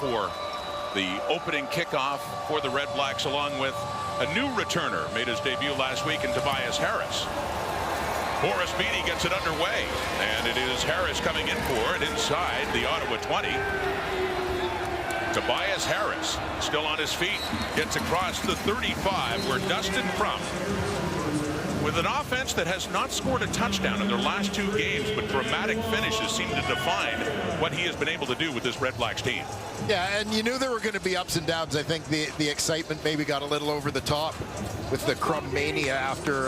for the opening kickoff for the Red Blacks, along with a new returner, made his debut last week in Tobias Harris. Boris Beattie gets it underway, and it is Harris coming in for it inside the Ottawa 20. Tobias Harris still on his feet, gets across the 35, where Dustin Crum, with an offense that has not scored a touchdown in their last 2 games, but dramatic finishes seem to define what he has been able to do with this Red Blacks team. Yeah, and you knew there were going to be ups and downs. I think the excitement maybe got a little over the top with the Crum mania after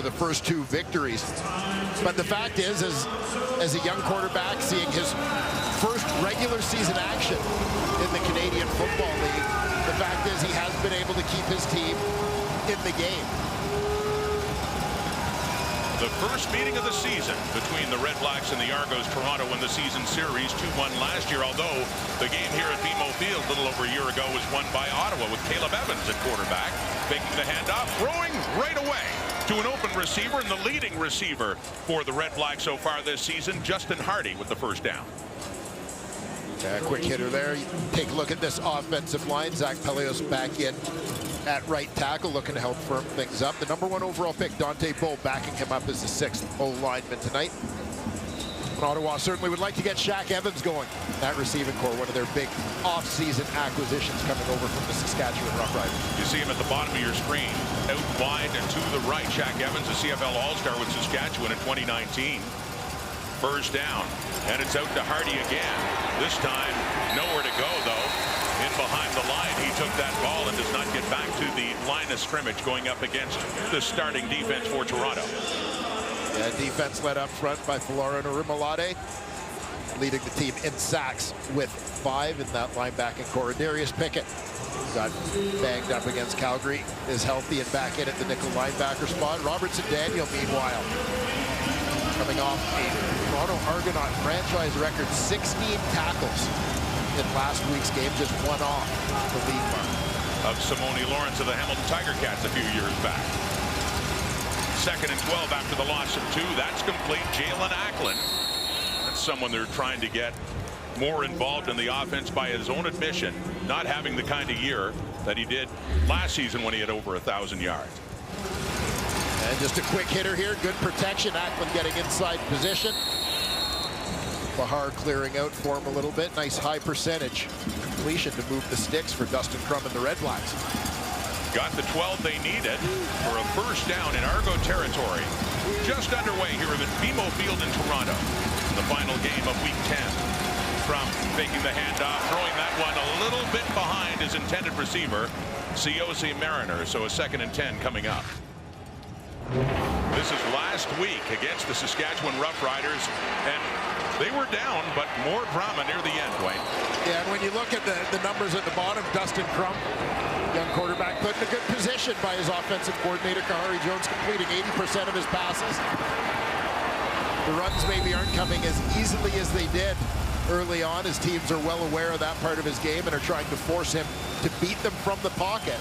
the first 2 victories. But the fact is, as a young quarterback, seeing his first regular season action in the Canadian Football League, the fact is he has been able to keep his team in the game. The first meeting of the season between the Red Blacks and the Argos. Toronto won the season series 2-1 last year, although the game here at BMO Field a little over a year ago was won by Ottawa with Caleb Evans at quarterback, taking the handoff, throwing right away to an open receiver, and the leading receiver for the Red Blacks so far this season, Justin Hardy, with the first down. Yeah, quick hitter there. Take a look at this offensive line. Zach Peleos back in at right tackle, looking to help firm things up. The #1 overall pick, Dante Bull, backing him up as the 6th O-lineman tonight. And Ottawa certainly would like to get Shaq Evans going. That receiving core, one of their big off-season acquisitions coming over from the Saskatchewan Roughriders. You see him at the bottom of your screen, out wide and to the right. Shaq Evans, a CFL All-Star with Saskatchewan in 2019. First down, and it's out to Hardy again. This time, nowhere to go, though. In behind the line, he took that ball and does not get back to the line of scrimmage, going up against the starting defense for Toronto. Yeah, defense led up front by Falara Narimolade, leading the team in sacks with 5 in that linebacking core. Darius Pickett got banged up against Calgary, is healthy and back in at the nickel linebacker spot. Robertson Daniel, meanwhile, coming off a Toronto Argonaut franchise record 16 tackles in last week's game, just 1 off the league mark. Of Simone Lawrence of the Hamilton Tiger Cats a few years back. 2nd and 12 after the loss of 2. That's complete. Jalen Acklin. That's someone they're trying to get more involved in the offense, by his own admission, not having the kind of year that he did last season when he had over 1,000 yards. And just a quick hitter here. Good protection. Acklin getting inside position. Bahar clearing out for him a little bit. Nice high percentage completion to move the sticks for Dustin Crum and the Red Blacks. Got the 12 they needed for a first down in Argo territory. Just underway here at BMO Field in Toronto. The final game of Week 10. Crum making the handoff, throwing that one a little bit behind his intended receiver, Siosi Mariner. So a 2nd and 10 coming up. This is last week against the Saskatchewan Roughriders, and they were down, but more drama near the end, Wayne. Yeah, and when you look at the numbers at the bottom, Dustin Crum, young quarterback, put in a good position by his offensive coordinator, Kahari Jones, completing 80% of his passes. The runs maybe aren't coming as easily as they did early on, as teams are well aware of that part of his game and are trying to force him to beat them from the pocket.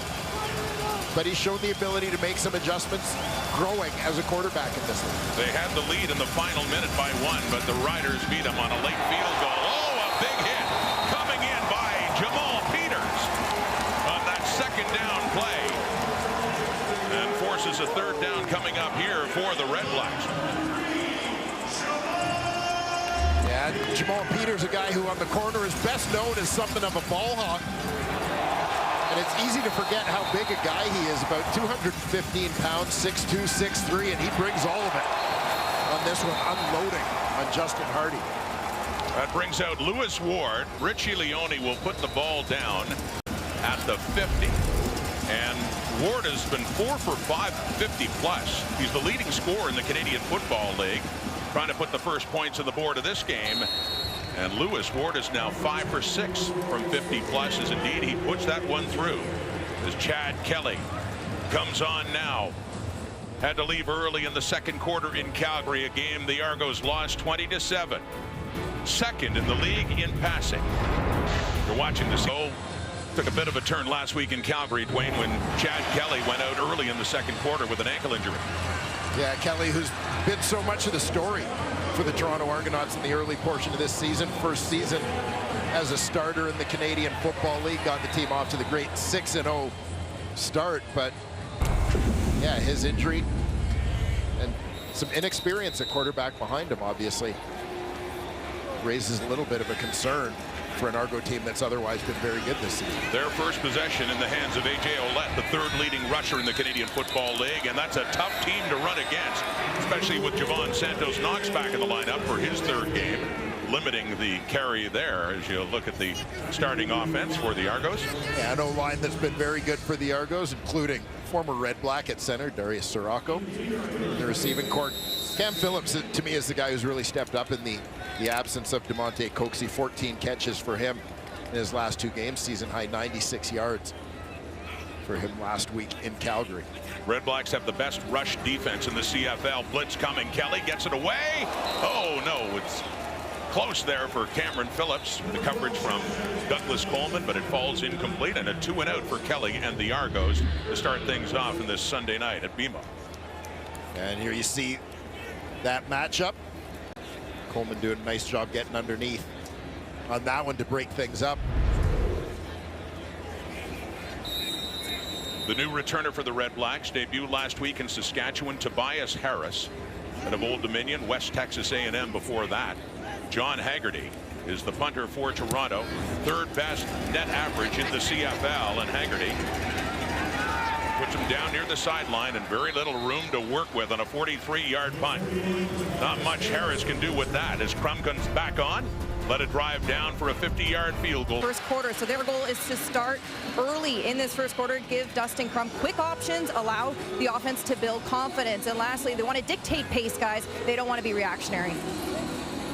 But he's shown the ability to make some adjustments, growing as a quarterback in this league. They had the lead in the final minute by 1, but the Riders beat them on a late field goal. Oh, a big hit coming in by Jamal Peters on that 2nd down play, and forces a 3rd down coming up here for the Red Blacks. Yeah, Jamal Peters, a guy who on the corner is best known as something of a ball hawk. And it's easy to forget how big a guy he is, about 215 pounds, 6'2", 6'3", and he brings all of it on this one, unloading on Justin Hardy. That brings out Lewis Ward. Richie Leone will put the ball down at the 50. And Ward has been 4 for 5, 50-plus. He's the leading scorer in the Canadian Football League, trying to put the first points on the board of this game. And Lewis Ward is now 5 for 6 from 50-plus, as indeed he puts that one through. As Chad Kelly comes on now. Had to leave early in the 2nd quarter in Calgary, a game the Argos lost 20-7. 2nd in the league in passing. You're watching this. Took a bit of a turn last week in Calgary, Dwayne, when Chad Kelly went out early in the 2nd quarter with an ankle injury. Yeah, Kelly, who's been so much of the story for the Toronto Argonauts in the early portion of this season. First season as a starter in the Canadian Football League, got the team off to the great 6-0 start, but yeah, his injury and some inexperience at quarterback behind him obviously raises a little bit of a concern for an Argo team that's otherwise been very good this season. Their first possession in the hands of A.J. Ouellette, the third leading rusher in the Canadian Football League, and that's a tough team to run against, especially with Javon Santos-Knox back in the lineup for his third game, limiting the carry there as you look at the starting offense for the Argos. Yeah, an O-line that's been very good for the Argos, including former Red Black at center, Darius Sirocco. The receiving corps, Cam Phillips, to me, is the guy who's really stepped up in the absence of DeMonte Coxie. 14 catches for him in his last 2 games, season high 96 yards for him last week in Calgary. Red Blacks have the best rush defense in the CFL. Blitz coming. Kelly gets it away. Oh no, it's close there for Cameron Phillips. The coverage from Douglas Coleman, but it falls incomplete, and a 2-and-out for Kelly and the Argos to start things off in this Sunday night at BMO. And here you see that matchup. Coleman doing a nice job getting underneath on that one to break things up. The new returner for the Red Blacks debuted last week in Saskatchewan, Tobias Harris, and of Old Dominion, West Texas A&M before that. John Haggerty is the punter for Toronto, third best net average in the CFL, and Haggerty puts him down near the sideline and very little room to work with on a 43-yard punt. Not much Harris can do with that as Crum comes back on. Let it drive down for a 50-yard field goal. First quarter, so their goal is to start early in this first quarter, give Dustin Crum quick options, allow the offense to build confidence. And lastly, they want to dictate pace, guys. They don't want to be reactionary.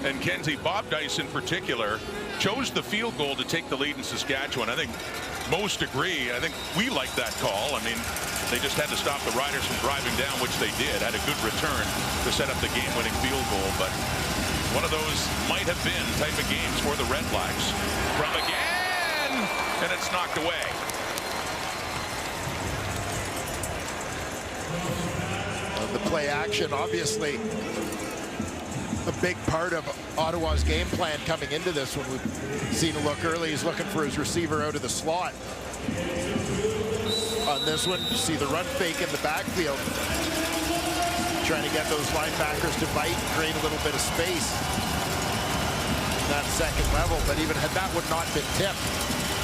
And Kenzie, Bob Dice in particular chose the field goal to take the lead in Saskatchewan. I think most agree. I think we like that call. I mean, they just had to stop the Riders from driving down, which they did. Had a good return to set up the game-winning field goal, but one of those might have been type of games for the Red Blacks. From again, and it's knocked away. The play action, obviously, a big part of Ottawa's game plan coming into this one. We've seen a look early. He's looking for his receiver out of the slot. On this one, you see the run fake in the backfield, trying to get those linebackers to bite and create a little bit of space in that second level. But even had that one not been tipped,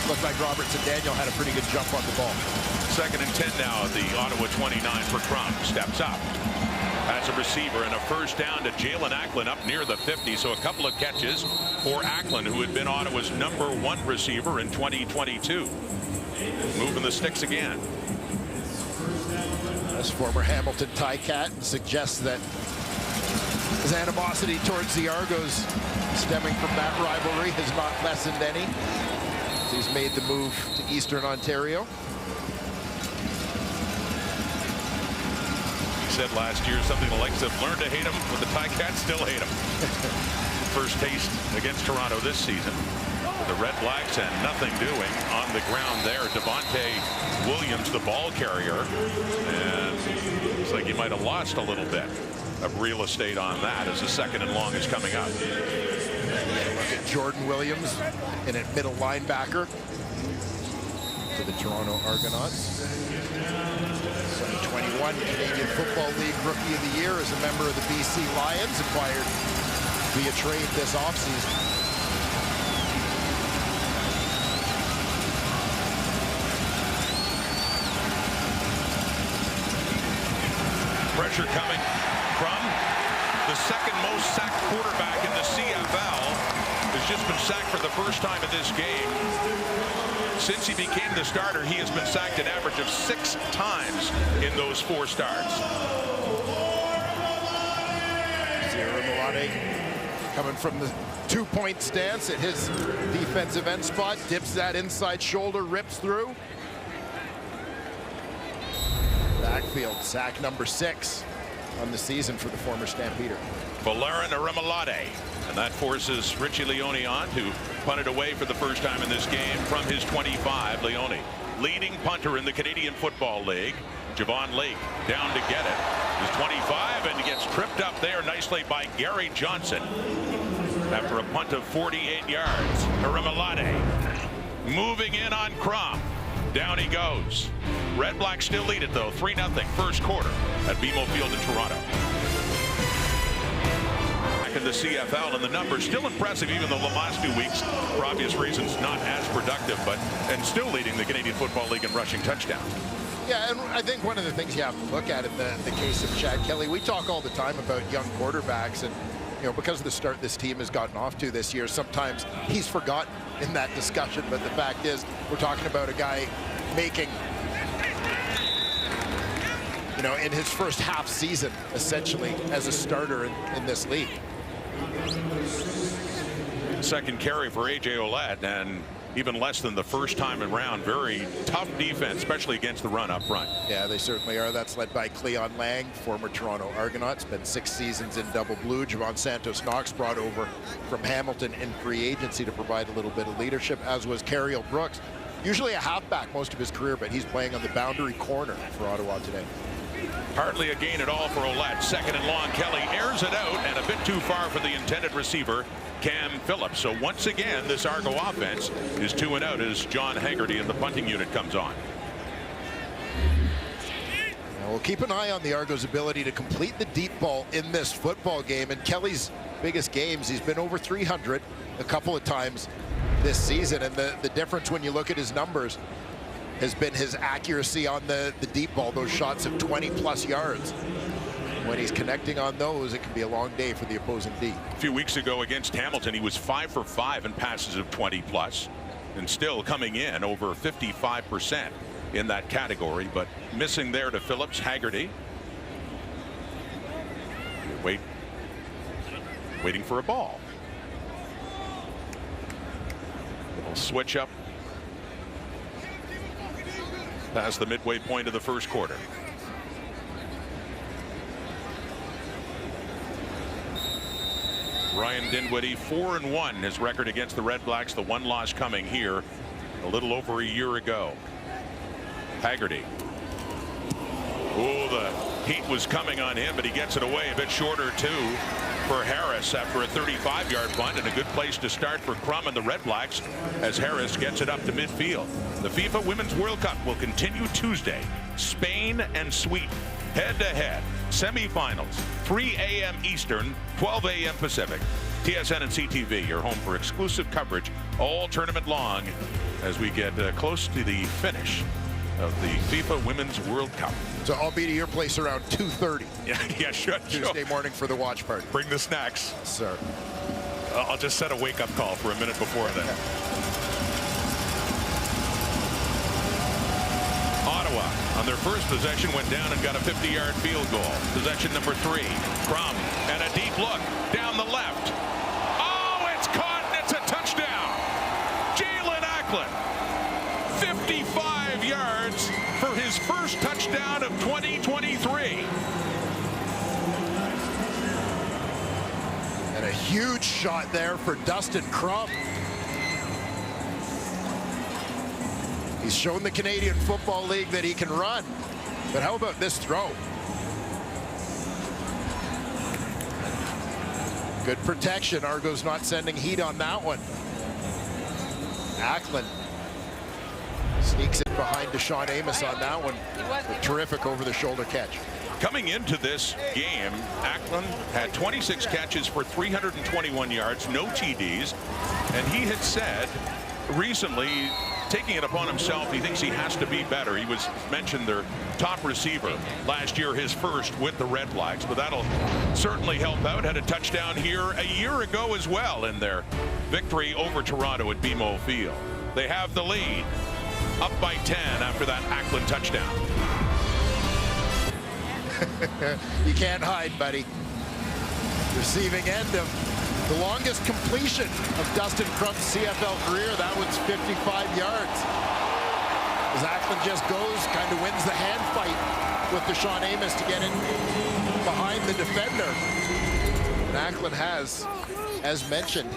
looked like Robertson Daniel had a pretty good jump on the ball. 2nd and 10 now at the Ottawa 29 for Crum. Steps up as a receiver, and a first down to Jalen Acklin up near the 50. So a couple of catches for Acklin, who had been Ottawa's #1 receiver in 2022. Moving the sticks again. This former Hamilton Ticat suggests that his animosity towards the Argos stemming from that rivalry has not lessened any. He's made the move to Eastern Ontario. He said last year something the likes of learned to hate him, but the Ticats still hate him. First taste against Toronto this season. The Red Blacks and nothing doing on the ground there. Devontae Williams, the ball carrier, and looks like he might have lost a little bit of real estate on that as the 2nd and long is coming up. Look at Jordan Williams in at middle linebacker for the Toronto Argonauts. 21 Canadian Football League Rookie of the Year as a member of the BC Lions, acquired via trade this offseason. Pressure coming from the 2nd most sacked quarterback in the CFL. Has just been sacked for the first time in this game. Since he became the starter, he has been sacked an average of 6 times in those 4 starts. Coming from the 2-point stance at his defensive end spot, dips that inside shoulder, rips through. Backfield, sack number 6 on the season for the former Stampeder. Valera Narimolade, and that forces Richie Leone on to punted away for the first time in this game from his 25. Leone, leading punter in the Canadian Football League. Javon Lake down to get it. His 25 and gets tripped up there nicely by Gary Johnson after a punt of 48 yards. Rimolade moving in on Crum. Down he goes. Red Blacks still lead it though, 3-0 first quarter at BMO Field in Toronto. Back in the CFL, and the numbers still impressive even though the last few weeks, for obvious reasons, not as productive, and still leading the Canadian Football League in rushing touchdowns. Yeah, and I think one of the things you have to look at in the case of Chad Kelly, we talk all the time about young quarterbacks, and because of the start this team has gotten off to this year, sometimes he's forgotten in that discussion. But the fact is, we're talking about a guy making, in his first half season, essentially, as a starter in this league. Second carry for A.J. Ouellette, and even less than the first time around. Very tough defense, especially against the run up front. Yeah, they certainly are. That's led by Cleon Lang, former Toronto Argonauts, spent 6 seasons in double blue. Javon Santos Knox brought over from Hamilton in free agency to provide a little bit of leadership, as was Cariel Brooks. Usually a halfback most of his career, but he's playing on the boundary corner for Ottawa today. Hardly a gain at all for Ouellette. Second and long. Kelly airs it out and a bit too far for the intended receiver, Cam Phillips. So once again, this Argo offense is 2 and out as John Haggerty in the punting unit comes on. We'll keep an eye on the Argos' ability to complete the deep ball in this football game. In Kelly's biggest games, he's been over 300 a couple of times this season. And the difference when you look at his numbers has been his accuracy on the deep ball, those shots of 20+ yards. When he's connecting on those, it can be a long day for the opposing D. A few weeks ago against Hamilton, he was 5 for 5 in passes of 20+, and still coming in over 55% in that category, but missing there to Phillips. Haggerty waiting for a ball. Little switch up past the midway point of the first quarter. Ryan Dinwiddie 4-1 his record against the Red Blacks. The one loss coming here a little over a year ago. Haggerty. Oh, the heat was coming on him, but he gets it away. A bit shorter too for Harris after a 35-yard punt, and a good place to start for Crum and the Red Blacks as Harris gets it up to midfield. The FIFA Women's World Cup will continue Tuesday. Spain and Sweden head-to-head. Semifinals, 3 a.m. Eastern, 12 a.m. Pacific. TSN and CTV, your home for exclusive coverage all tournament long as we get close to the finish of the FIFA Women's World Cup. So I'll be to your place around 2:30. Yeah, sure. Tuesday morning for the watch party. Bring the snacks. Sir. I'll just set a wake-up call for a minute before then. Ottawa, on their first possession, went down and got a 50-yard field goal. Possession number 3. Crum, and a deep look down the left. Oh, it's caught, and it's a touchdown. Jalen Acklin, 55 yards for his first touchdown of 2023. And a huge shot there for Dustin Crum. He's shown the Canadian Football League that he can run. But how about this throw? Good protection. Argo's not sending heat on that one. Acklin sneaks it behind Deshaun Amos on that one. A terrific over-the-shoulder catch. Coming into this game, Acklin had 26 catches for 321 yards, no TDs, and he had said recently, taking it upon himself, he thinks he has to be better. He was mentioned their top receiver last year, his first with the Red Blacks, but that'll certainly help out. Had a touchdown here a year ago as well in their victory over Toronto at BMO Field. They have the lead, up by 10 after that Acklin touchdown. You can't hide, buddy. Receiving end of the longest completion of Dustin Crum's CFL career. That one's 55 yards. As Acklin just goes, kind of wins the hand fight with Deshaun Amos to get in behind the defender. And Acklin has, as mentioned,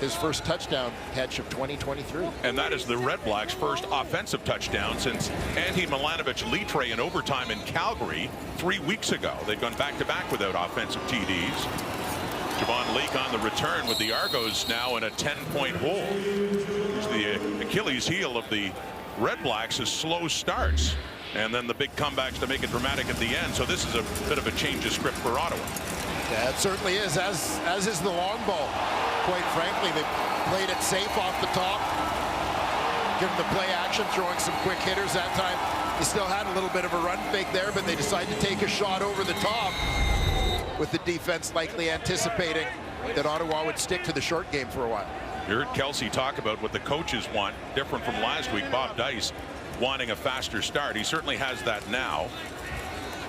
his first touchdown catch of 2023. And that is the Red Blacks' first offensive touchdown since Antti Milanovic-Litre in overtime in Calgary 3 weeks ago. They've gone back-to-back without offensive TDs. Javon Leake on the return with the Argos now in a 10-point hole. He's the Achilles heel of the Red Blacks is slow starts, and then the big comebacks to make it dramatic at the end. So this is a bit of a change of script for Ottawa. Yeah, it certainly is, as is the long ball. Quite frankly, they played it safe off the top. Given the play action, throwing some quick hitters that time. They still had a little bit of a run fake there, but they decided to take a shot over the top, with the defense likely anticipating that Ottawa would stick to the short game for a while. You heard Kelsey talk about what the coaches want, different from last week. Bob Dice wanting a faster start. He certainly has that now.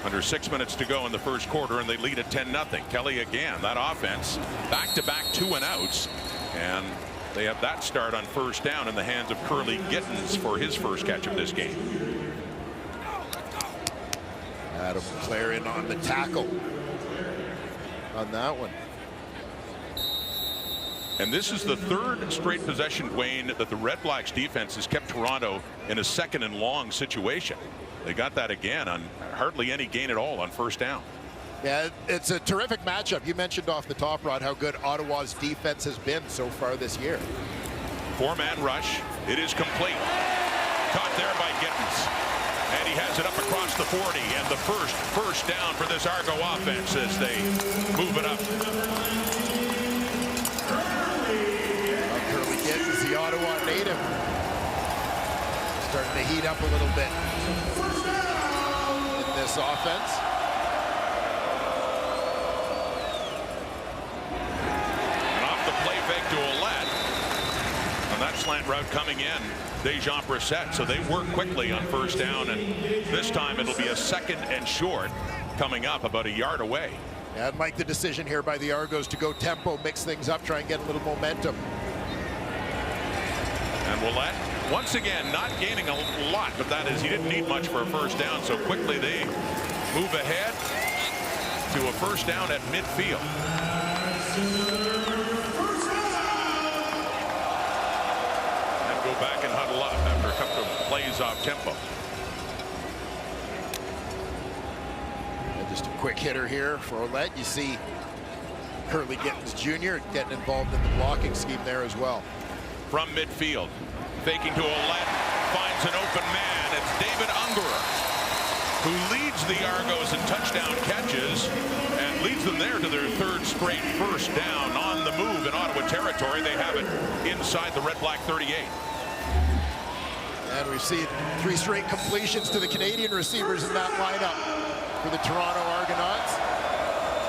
Under 6 minutes to go in the first quarter, and they lead at 10-0. Kelly again, that offense, back-to-back 2-and-outs, and they have that start on first down in the hands of Curly Gittins for his first catch of this game. Adam Claren on the tackle on that one. And this is the third straight possession, Dwayne, that the Red Blacks defense has kept Toronto in a second and long situation. They got that again on hardly any gain at all on first down. Yeah, it's a terrific matchup. You mentioned off the top, Rod, how good Ottawa's defense has been so far this year. Four-man rush. It is complete. Caught there by Gittins. And he has it up across the 40, and the first down for this Argo offense as they move it up. Curly Gittins, the Ottawa native, starting to heat up a little bit in this offense. And off the play fake to Ouellette. And that slant route coming in, Dejan Brissett. So they work quickly on first down, and this time it'll be a second and short coming up about a yard away. Yeah, I'd like the decision here by the Argos to go tempo, mix things up, try and get a little momentum. And Ouellette, once again, not gaining a lot, but that is, he didn't need much for a first down, so quickly they move ahead to a first down at midfield. And go back and huddle up after a couple of plays off tempo. And just a quick hitter here for Ouellette. You see Curly Gittins Jr. getting involved in the blocking scheme there as well. From midfield, faking to Ouellette, finds an open man. It's David Ungerer, who leads the Argos in touchdown catches and leads them there to their third straight first down on the move in Ottawa territory. They have it inside the Red Black 38. And we've seen 3 straight completions to the Canadian receivers in that lineup for the Toronto Argonauts.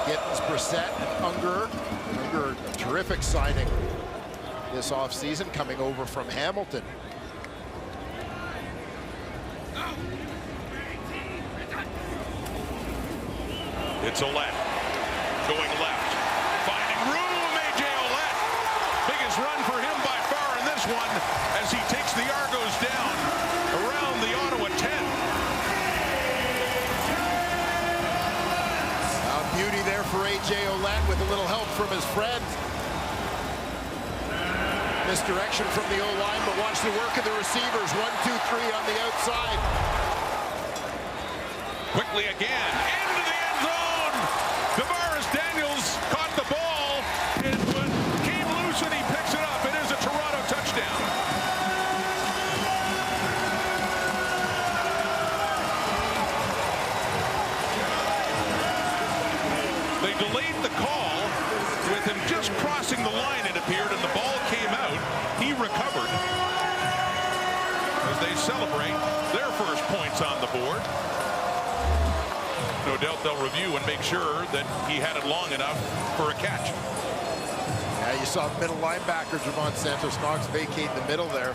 Gittins, Brissett, and Ungerer. Ungerer, a terrific signing this offseason, coming over from Hamilton. It's Ouellette going left, finding room. A.J. Ouellette, biggest run for him by far in this one as he takes the Argos down around the Ottawa 10. Beauty there for A.J. Ouellette with a little help from his friend. Misdirection from the O-line, but watch the work of the receivers. 1, 2, 3 on the outside. Quickly again, into the end zone. Tavares Daniels caught the ball. It came loose and he picks it up. It is a Toronto touchdown. They delayed the call with him just crossing the line, it appeared, and the ball came out. He recovered as they celebrate their first points on the board. No doubt they'll review and make sure that he had it long enough for a catch. Yeah, you saw middle linebacker Javon Santos-Knox vacate the middle there,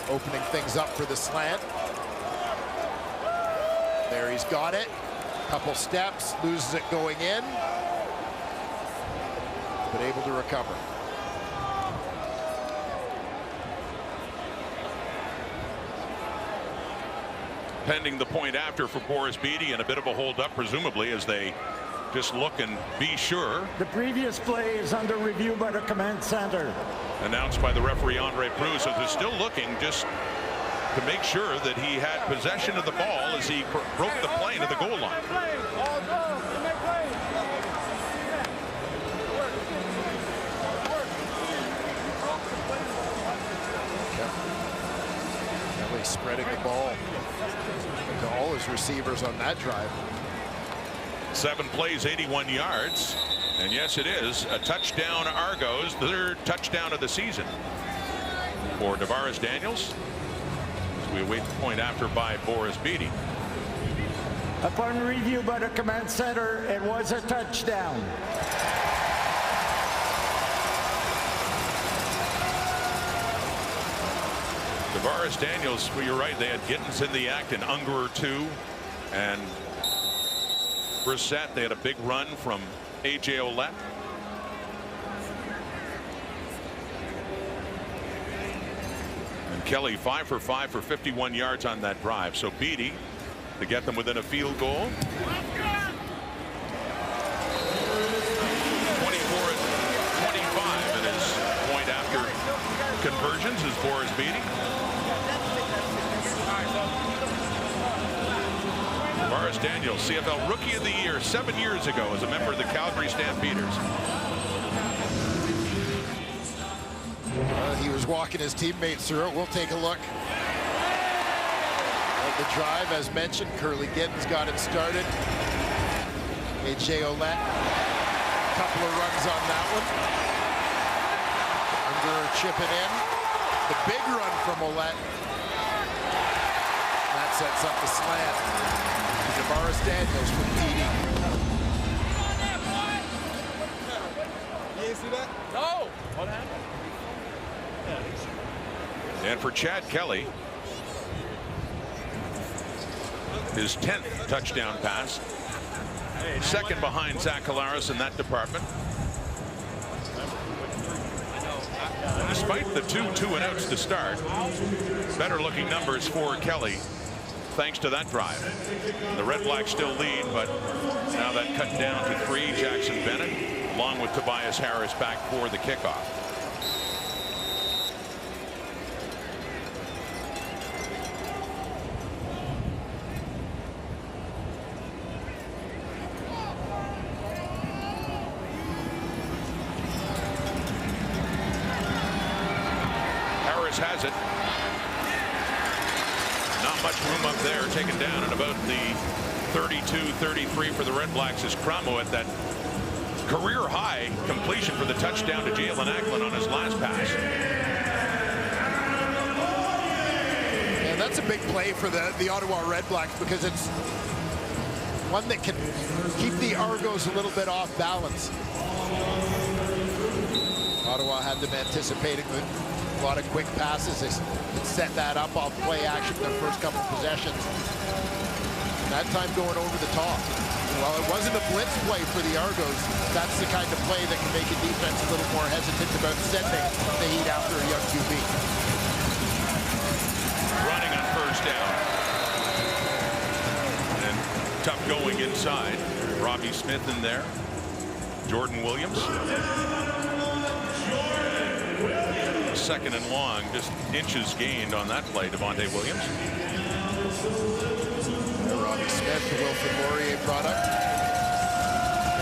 opening things up for the slant. There, he's got it. Couple steps, loses it going in, but able to recover. Pending the point after for Boris Beatty, and a bit of a hold up presumably as they just look and be sure. The previous play is under review by the command center. Announced by the referee Andre Proulx. So they're still looking just to make sure that he had possession of the ball as he broke the plane to the goal line. Kelly spreading the ball to all his receivers on that drive. 7 plays, 81 yards. And yes, it is a touchdown. Argos, the 3rd touchdown of the season for Tavares Daniels. We await the point after by Boris Beatty. Upon review by the command center, it was a touchdown. Tavares Daniels, well, you're right, they had Gittins in the act and Ungerer too. And Brissett, they had a big run from A.J. Ouellette. And Kelly 5 for 5 for 51 yards on that drive. So Beatty to get them within a field goal. 24-25 and his point after conversions is Boris Beatty. Tavares Daniels, CFL Rookie of the Year 7 years ago as a member of the Calgary Stampeders. He was walking his teammates through it. We'll take a look at the drive. As mentioned, Curly Gittins got it started. A.J. Ouellette, a couple of runs on that one. Ungerer chipping in. The big run from Ouellette. That sets up the slant. Tavares Daniels from Beatty. You didn't see that? No. What happened? And for Chad Kelly, his 10th touchdown pass. 2nd behind Zach Collaros in that department. And despite the 2 2-and-outs to start, better looking numbers for Kelly thanks to that drive. The Red Blacks still lead, but now that cut down to 3. Jackson Bennett along with Tobias Harris back for the kickoff. Harris has it. Not much room up there, taken down at about the 32-33 for the Red Blacks as Cramo at that career high completion for the touchdown to Jalen Acklin on his last pass. And that's a big play for the Ottawa REDBLACKS because it's one that can keep the Argos a little bit off balance. Ottawa had them anticipating a lot of quick passes. They set that up off play action their first couple possessions. And that time going over the top. While it wasn't a blitz play for the Argos, that's the kind of play that can make a defense a little more hesitant about sending the heat after a young QB. Running on first down. And tough going inside. Robbie Smith in there. Jordan Williams. 2nd and long, just inches gained on that play, Devontae Williams. Robbie Smith, the Wilfrid Laurier product.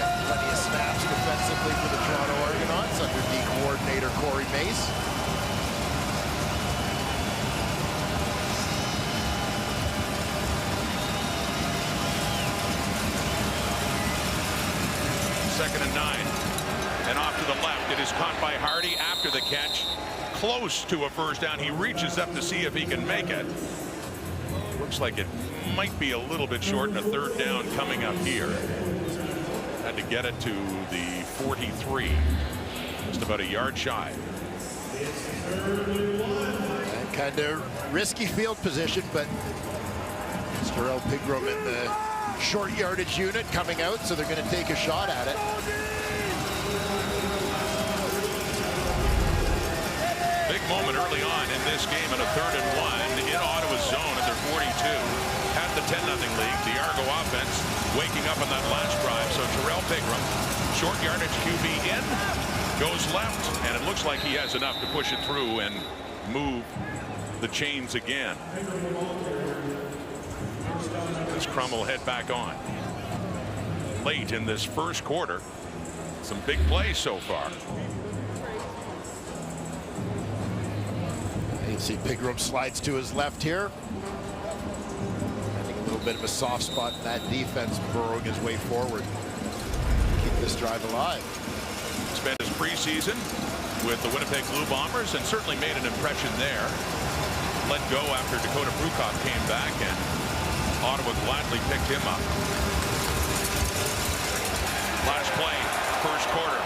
Got plenty of snaps defensively for the Toronto Argonauts under D coordinator Corey Mace. Second and 9. And off to the left. It is caught by Hardy after the catch. Close to a first down. He reaches up to see if he can make it. Looks like it might be a little bit short, and a 3rd down coming up here. Had to get it to the 43. Just about a yard shy. And kind of risky field position, but Sterrell Pigram in the short yardage unit coming out, so they're going to take a shot at it. Big moment early on in this game in a 3rd and 1 in Ottawa's zone at their 42. Had the 10-0 lead. The Argo offense waking up on that last drive. So Terrell Pigram, short yardage QB in, goes left, and it looks like he has enough to push it through and move the chains again. As Crum will head back on. Late in this first quarter, some big plays so far. You see Pigram slides to his left here. A little bit of a soft spot in that defense, burrowing his way forward. Keep this drive alive. Spent his preseason with the Winnipeg Blue Bombers and certainly made an impression there. Let go after Dakota Prukop came back, and Ottawa gladly picked him up. Last play, first quarter,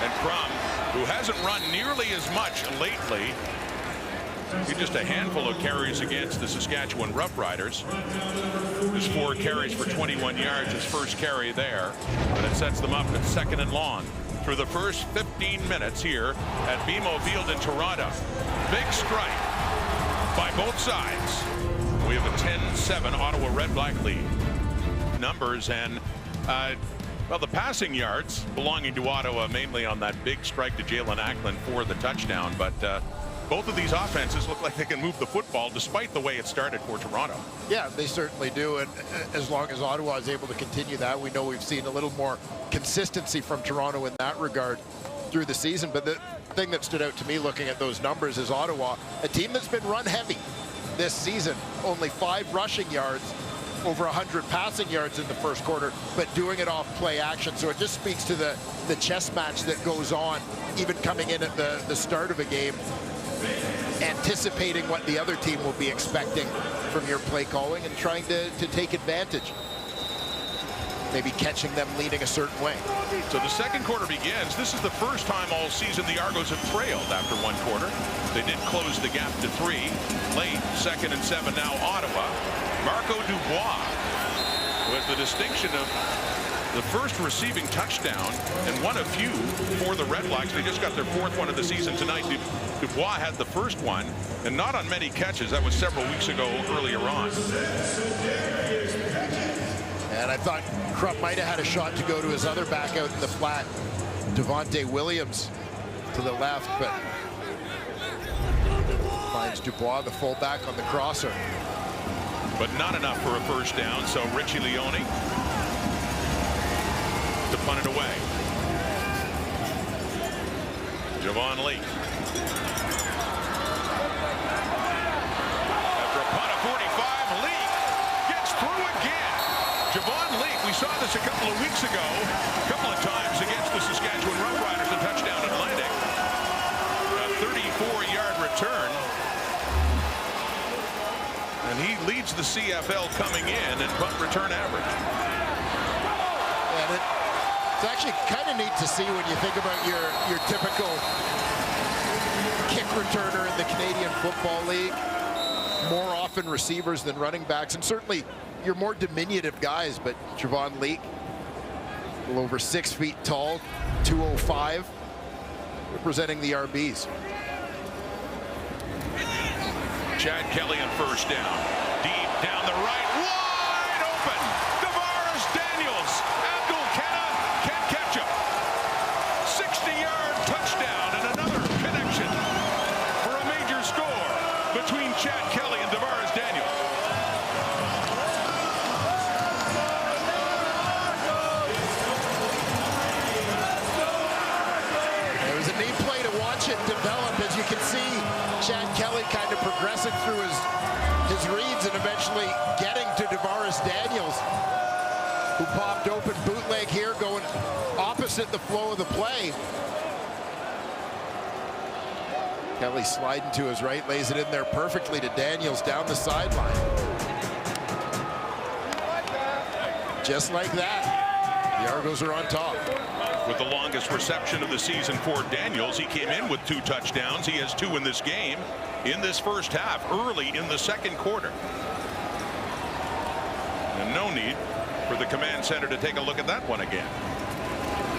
and Crum, who hasn't run nearly as much lately, just a handful of carries against the Saskatchewan Roughriders. Just 4 carries for 21 yards, his first carry there, but it sets them up at 2nd and long through the first 15 minutes here at BMO Field in Toronto. Big strike by both sides. We have a 10-7 Ottawa Red Black lead. Numbers and well, the passing yards belonging to Ottawa mainly on that big strike to Jalen Ackland for the touchdown, but both of these offenses look like they can move the football despite the way it started for Toronto. Yeah, they certainly do, and as long as Ottawa is able to continue that, we know we've seen a little more consistency from Toronto in that regard through the season. But the thing that stood out to me looking at those numbers is Ottawa, a team that's been run heavy this season, only 5 rushing yards, over 100 passing yards in the first quarter, but doing it off play action. So it just speaks to the chess match that goes on, even coming in at the start of a game, anticipating what the other team will be expecting from your play calling and trying to take advantage. Maybe catching them leaning a certain way. So the second quarter begins. This is the first time all season the Argos have trailed after 1 quarter. They did close the gap to 3. Late, 2nd and 7 now Ottawa. Marco Dubois, who has the distinction of the first receiving touchdown and one of few for the Red Blacks. They just got their 4th one of the season tonight. Dubois had the first one, and not on many catches. That was several weeks ago earlier on. And I thought Krupp might have had a shot to go to his other back out in the flat, Devontae Williams, to the left, but finds Dubois, the fullback, on the crosser. But not enough for a first down, so Richie Leone to punt it away. Javon Leake. After a punt of 45, Leake gets through again. Javon Leake, we saw this a couple of weeks ago, a couple of times against the Saskatchewan Roughriders, a touchdown Atlantic. A 34-yard return. And he leads the CFL coming in punt return average. And it's actually kind of neat to see when you think about your typical kick returner in the Canadian Football League. More often receivers than running backs, and certainly your more diminutive guys, but Javon Leake, a little over 6 feet tall, 205, representing the RBs. Chad Kelly on first down. Deep down the right, wide open. Tavares Daniels. Abdul Kenna can't catch him. 60-yard touchdown and another connection for a major score between Chad Kelly and Tavares Daniels. It was a neat play to watch it develop. As you can see, Chad Kelly kind of progressing through his reads and eventually getting to Tavares Daniels, who popped open bootleg here, going opposite the flow of the play. Kelly sliding to his right, lays it in there perfectly to Daniels down the sideline. Just like that, the Argos are on top. With the longest reception of the season for Daniels, he came in with 2 touchdowns. He has 2 in this game, in this first half, early in the second quarter. And no need for the command center to take a look at that one again.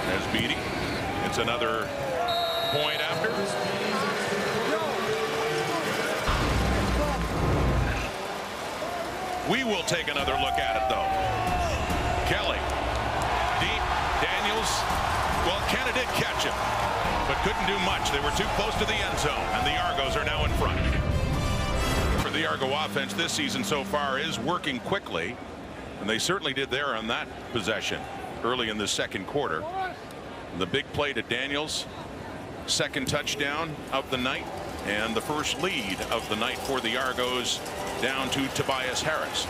As Beatty, it's another point after. We will take another look at it, though. Kelly. Deep. Daniels. Well, Canada did catch him, but couldn't do much. They were too close to the end zone, and the Argos are now in front. For the Argo offense this season so far is working quickly, and they certainly did there on that possession early in the second quarter. The big play to Daniels, second touchdown of the night, and the first lead of the night for the Argos, down to Tobias Harris.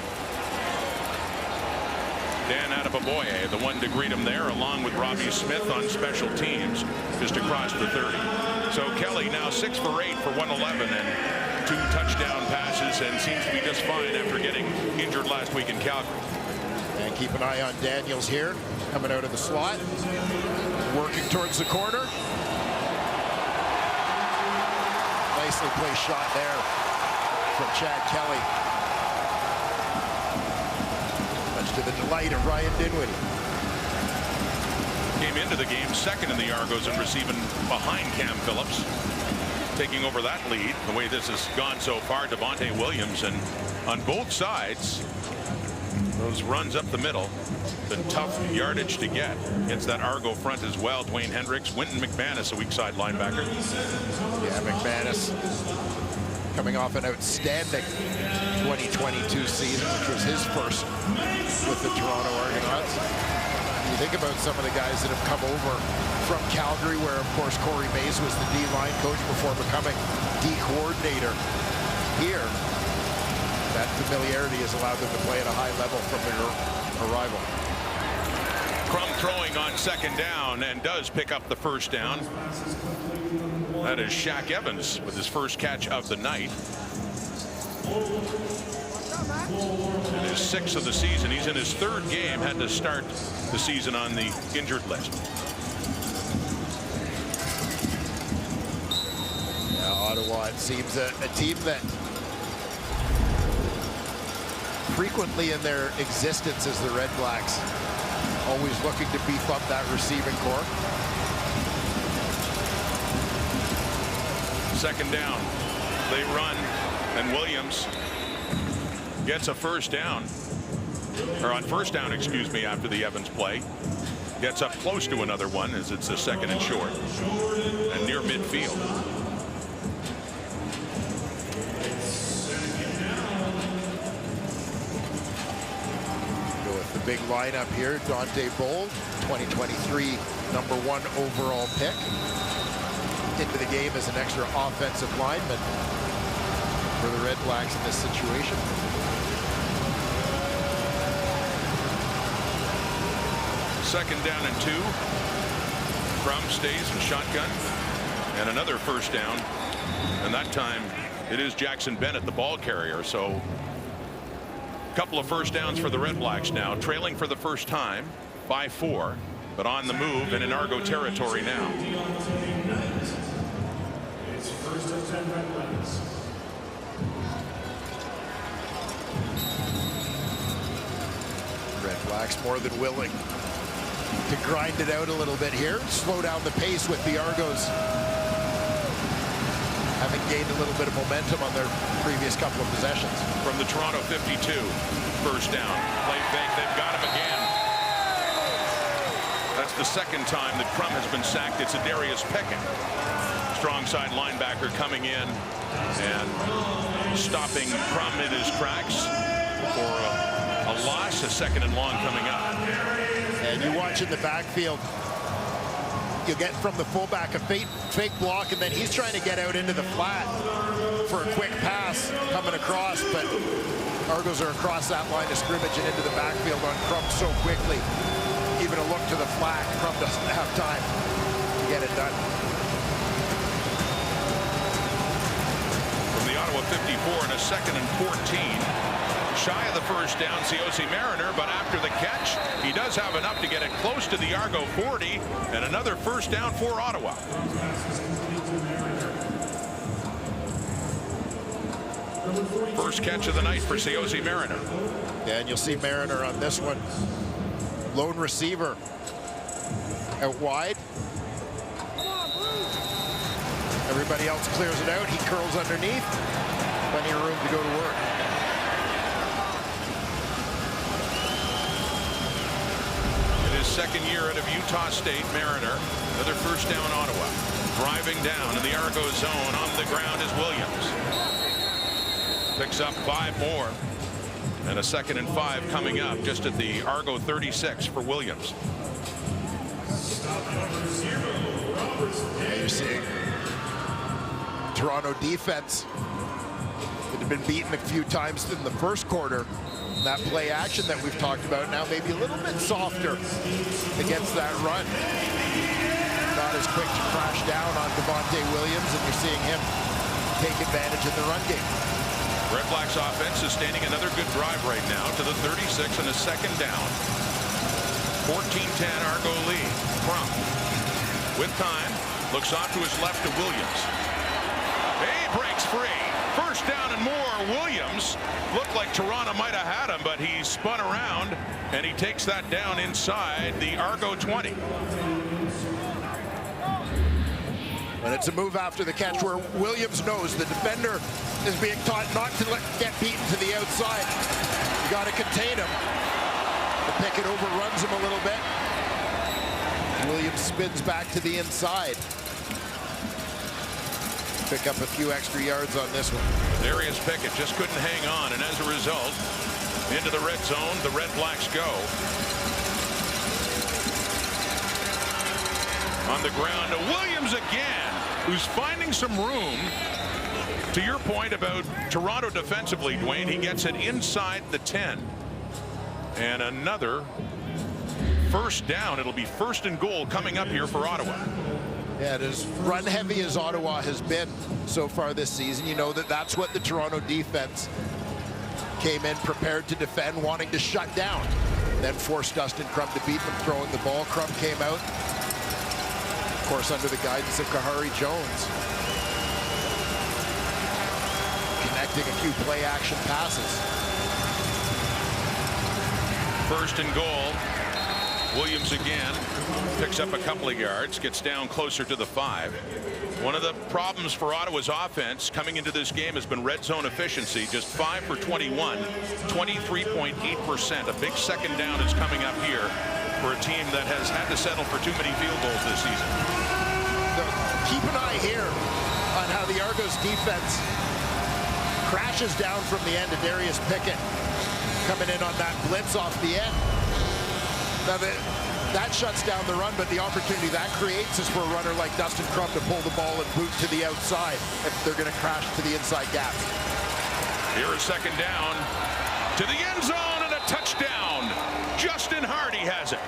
Dan Adebaboye, the one to greet him there, along with Robbie Smith on special teams, just across the 30. So Kelly now 6 for 8 for 111 and 2 touchdown passes, and seems to be just fine after getting injured last week in Calgary. And keep an eye on Daniels here, coming out of the slot, working towards the corner. Nicely placed shot there from Chad Kelly. Much to the delight of Ryan Dinwiddie. Came into the game second in the Argos and receiving behind Cam Phillips. Taking over that lead, the way this has gone so far, Devontae Williams, and on both sides, those runs up the middle, the tough yardage to get against that Argo front as well. Dwayne Hendricks, Winton McManus, a weak side linebacker. Yeah, McManus coming off an outstanding 2022 season, which was his first with the Toronto Argonauts. You think about some of the guys that have come over from Calgary, where of course Corey Mays was the D-line coach before becoming D coordinator here. That familiarity has allowed them to play at a high level from their arrival. Crum throwing on second down and does pick up the first down. That is Shaq Evans with his first catch of the night. In his 6th of the season. He's in his 3rd game, had to start the season on the injured list. Yeah, Ottawa, it seems a team that frequently in their existence as the Red Blacks, always looking to beef up that receiving corps. Second down, they run, and Williams gets a first down, or on first down, excuse me, after the Evans play. Gets up close to another one as it's a second and short and near midfield. Go with the big lineup here. Dante Bold, 2023 #1 overall pick. Into the game as an extra offensive lineman for the Red Blacks in this situation. Second down and 2. Crum stays in shotgun, and another first down, and that time it is Jackson Bennett, the ball carrier. So a couple of first downs for the Red Blacks now, trailing for the first time by 4, but on the move and in Argo territory now. Red Blacks more than willing to grind it out a little bit here, slow down the pace with the Argos having gained a little bit of momentum on their previous couple of possessions. From the Toronto 52, first down. Play fake, they've got him again. That's the second time that Crum has been sacked. It's Adarius Pickett, strong side linebacker, coming in and stopping Crum in his tracks for a loss. A second and long coming up. And you watch in the backfield, you get from the fullback a fake block, and then he's trying to get out into the flat for a quick pass coming across, but Argos are across that line of scrimmage and into the backfield on Crum so quickly. Even a look to the flat, Crum doesn't have time to get it done. From the Ottawa 54 and a second and 14. Shy of the first down, Ciosi Mariner, but after the catch, he does have enough to get it close to the Argo 40, and another first down for Ottawa. First catch of the night for Ciosi Mariner. Yeah, and you'll see Mariner on this one. Lone receiver out wide. Everybody else clears it out. He curls underneath. Plenty of room to go to work. second year out of Utah State, Mariner. Another first down, Ottawa. Driving down in the Argo zone. On the ground is Williams. Picks up 5 more. And a 2nd and 5 coming up just at the Argo 36 for Williams. You're seeing Toronto defense that had been beaten a few times in the first quarter. That play action that we've talked about now maybe a little bit softer against that run. Not as quick to crash down on Devontae Williams, and you're seeing him take advantage of the run game. Red Blacks offense is standing another good drive right now to the 36 and a 2nd down. 14-10 Argo lead. Crum with time looks off to his left to Williams. He breaks free. First down and more. Williams looked like Toronto might have had him, but he spun around and he takes that down inside the Argo 20. And it's a move after the catch where Williams knows the defender is being taught not to get beaten to the outside. You got to contain him. The Pickett overruns him a little bit. Williams spins back to the inside. Pick up a few extra yards on this one. Darius Pickett just couldn't hang on, and as a result, into the red zone, the Red Blacks go. On the ground to Williams again, who's finding some room. To your point about Toronto defensively, Dwayne, he gets it inside the 10. And another first down. It'll be 1st and goal coming up here for Ottawa. Yeah, as run heavy as Ottawa has been so far this season, you know that's what the Toronto defense came in prepared to defend, wanting to shut down. Then forced Dustin Crum to beat them throwing the ball. Crum came out, of course, under the guidance of Kahari Jones. Connecting a few play action passes. 1st and goal. Williams again picks up a couple of yards, gets down closer to the 5. One of the problems for Ottawa's offense coming into this game has been red zone efficiency. Just 5 for 21, 23.8%. A big 2nd down is coming up here for a team that has had to settle for too many field goals this season. So keep an eye here on how the Argos defense crashes down from the end of Darius Pickett coming in on that blitz off the end. Now that shuts down the run, but the opportunity that creates is for a runner like Dustin Crum to pull the ball and boot to the outside if they're going to crash to the inside gap. Here is 2nd down to the end zone and a touchdown. Justin Hardy has it.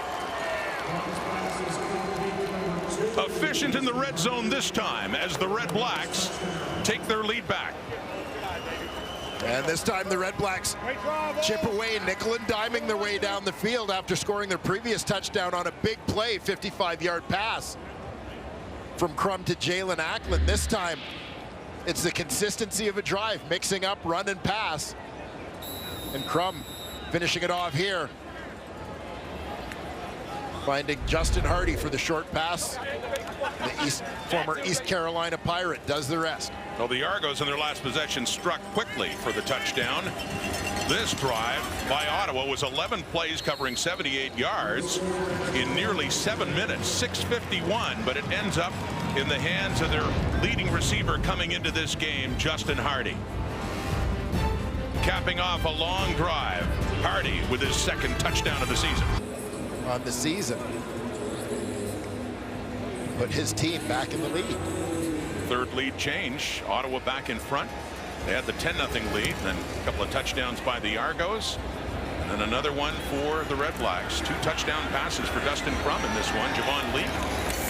Efficient in the red zone this time as the Red Blacks take their lead back. And this time the Red Blacks chip away, nickel and diming their way down the field after scoring their previous touchdown on a big play, 55-yard pass from Crum to Jalen Ackland. This time it's the consistency of a drive, mixing up run and pass. And Crum finishing it off here, finding Justin Hardy for the short pass. The former East Carolina Pirate does the rest. Well, the Argos in their last possession struck quickly for the touchdown. This drive by Ottawa was 11 plays covering 78 yards in nearly 7 minutes, 6:51, but it ends up in the hands of their leading receiver coming into this game, Justin Hardy. Capping off a long drive, Hardy with his 2nd touchdown of the season. On the season, put his team back in the lead. 3rd lead change. Ottawa back in front. They had the 10-0 lead, then a couple of touchdowns by the Argos, and then another one for the Red Blacks. 2 touchdown passes for Dustin Crum in this one. Javon Lee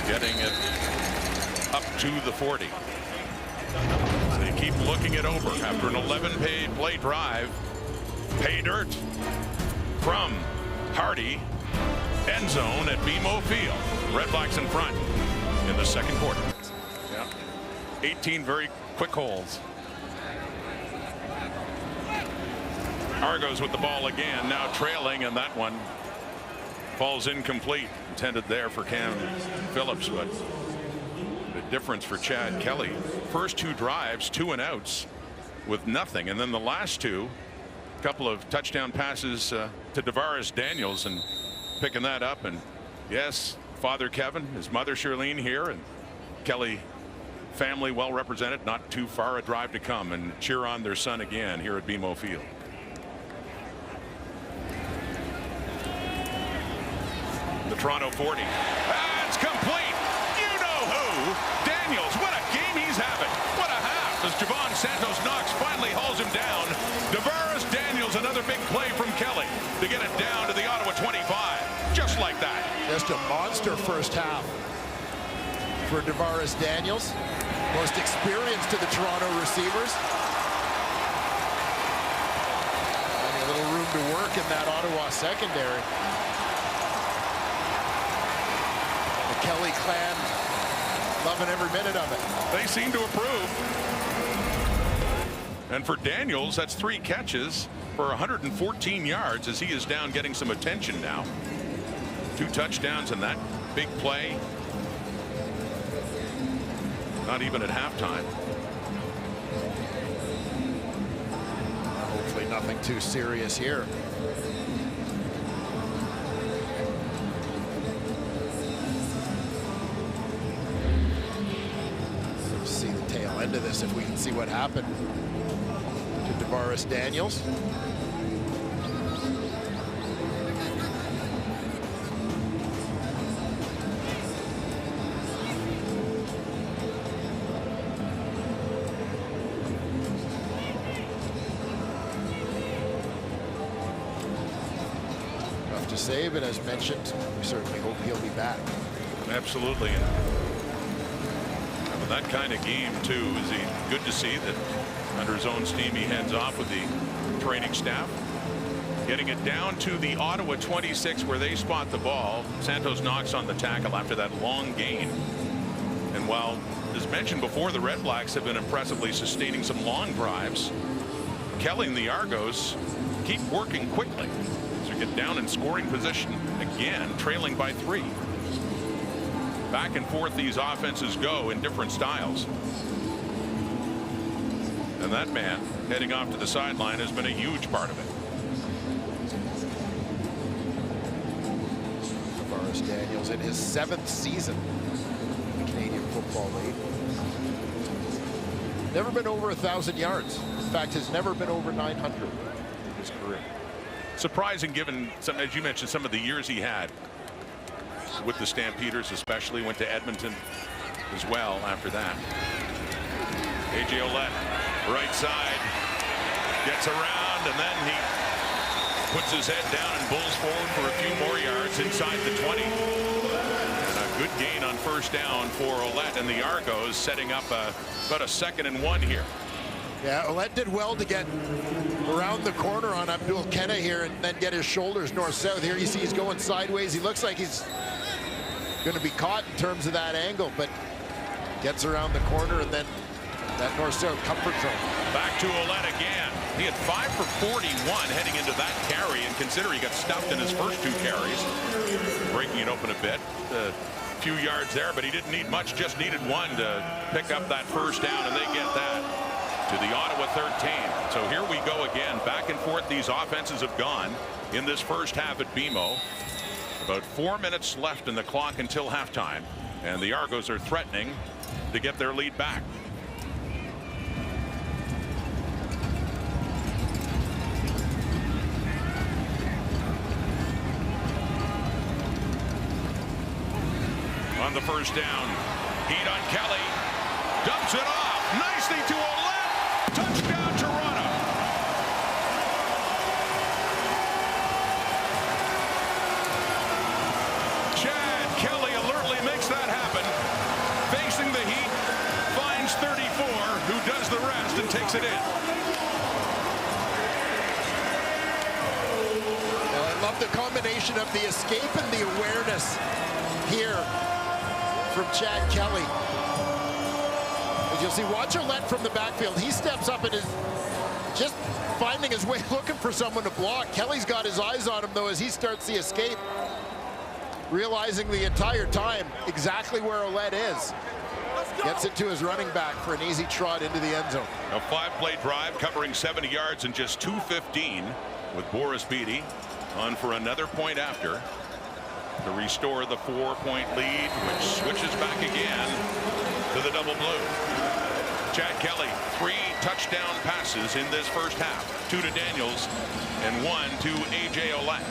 getting it up to the 40. They keep looking it over after an 11-paid play drive. Pay dirt. Crum, Hardy, end zone at BMO Field. Red Blacks in front in the 2nd quarter. Yeah. 18 very quick holes. Argos with the ball again, now trailing, and that one falls incomplete. Intended there for Cam Phillips, but the difference for Chad Kelly. First 2 drives, 2 and outs with nothing, and then the last 2, a couple of touchdown passes to Davaris Daniels, and picking that up and Yes, Father Kevin, his mother Charlene here, and Kelly family well represented. Not too far a drive to come and cheer on their son again here at BMO Field. The Toronto 40. That's complete. You know who? Daniels. What a game he's having. What a half as Javon Santos Knox finally hauls him down. Davaris Daniels, another big play from Kelly to get it down to the Ottawa 25. Just like that. Just a monster first half for Davaris Daniels. Most experienced of the Toronto receivers. Finding a little room to work in that Ottawa secondary. The Kelly clan loving every minute of it. They seem to approve. And for Daniels, that's 3 catches for 114 yards as he is down getting some attention now. 2 touchdowns in that big play. Not even at halftime. Hopefully nothing too serious here. Let's see the tail end of this if we can see what happened to Davaris Daniels. To save, and as mentioned, we certainly hope he'll be back. Absolutely. And with that kind of game too, is he good to see that under his own steam he heads off with the training staff, getting it down to the Ottawa 26 where they spot the ball. Santos Knox on the tackle after that long gain. And while, as mentioned before, the Red Blacks have been impressively sustaining some long drives, Kelly and the Argos keep working quickly. Get down in scoring position again, trailing by 3. Back and forth these offenses go in different styles. And that man heading off to the sideline has been a huge part of it. Davaris Daniels in his 7th season in the Canadian Football League. Never been over 1,000 yards. In fact, has never been over 900 in his career. Surprising given some, as you mentioned, some of the years he had with the Stampeders, especially. Went to Edmonton as well after that. A.J. Ouellette, right side, gets around, and then he puts his head down and bulls forward for a few more yards inside the 20. And a good gain on first down for Ouellette and the Argos, setting up about a 2nd and 1 here. Yeah, Ouellette did well to get around the corner on Abdul Kenna here and then get his shoulders north-south. Here you see he's going sideways. He looks like he's going to be caught in terms of that angle, but gets around the corner and then that north-south comfort zone. Back to Ouellette again. He had 5 for 41 heading into that carry, and consider he got stuffed in his first 2 carries, breaking it open a bit. A few yards there, but he didn't need much, just needed 1 to pick up that first down, and they get that to the Ottawa 13. So here we go again, back and forth these offenses have gone in this first half at BMO. About 4 minutes left in the clock until halftime, and the Argos are threatening to get their lead back. On the first down, heat on Kelly, dumps it off nicely to Ouellette. Touchdown Toronto. Chad Kelly alertly makes that happen. Facing the heat, finds 34, who does the rest and takes it in. Well, I love the combination of the escape and the awareness here from Chad Kelly. As you'll see, watch Ouellette from the backfield. He steps up and is just finding his way, looking for someone to block. Kelly's got his eyes on him, though, as he starts the escape, realizing the entire time exactly where Ouellette is. Gets it to his running back for an easy trot into the end zone. A 5-play drive covering 70 yards in just 2:15 with Boris Beatty on for another point after. to restore the 4-point lead, which switches back again to the double blue. Chad Kelly, 3 touchdown passes in this first half. 2 to Daniels and 1 to A.J. Olette.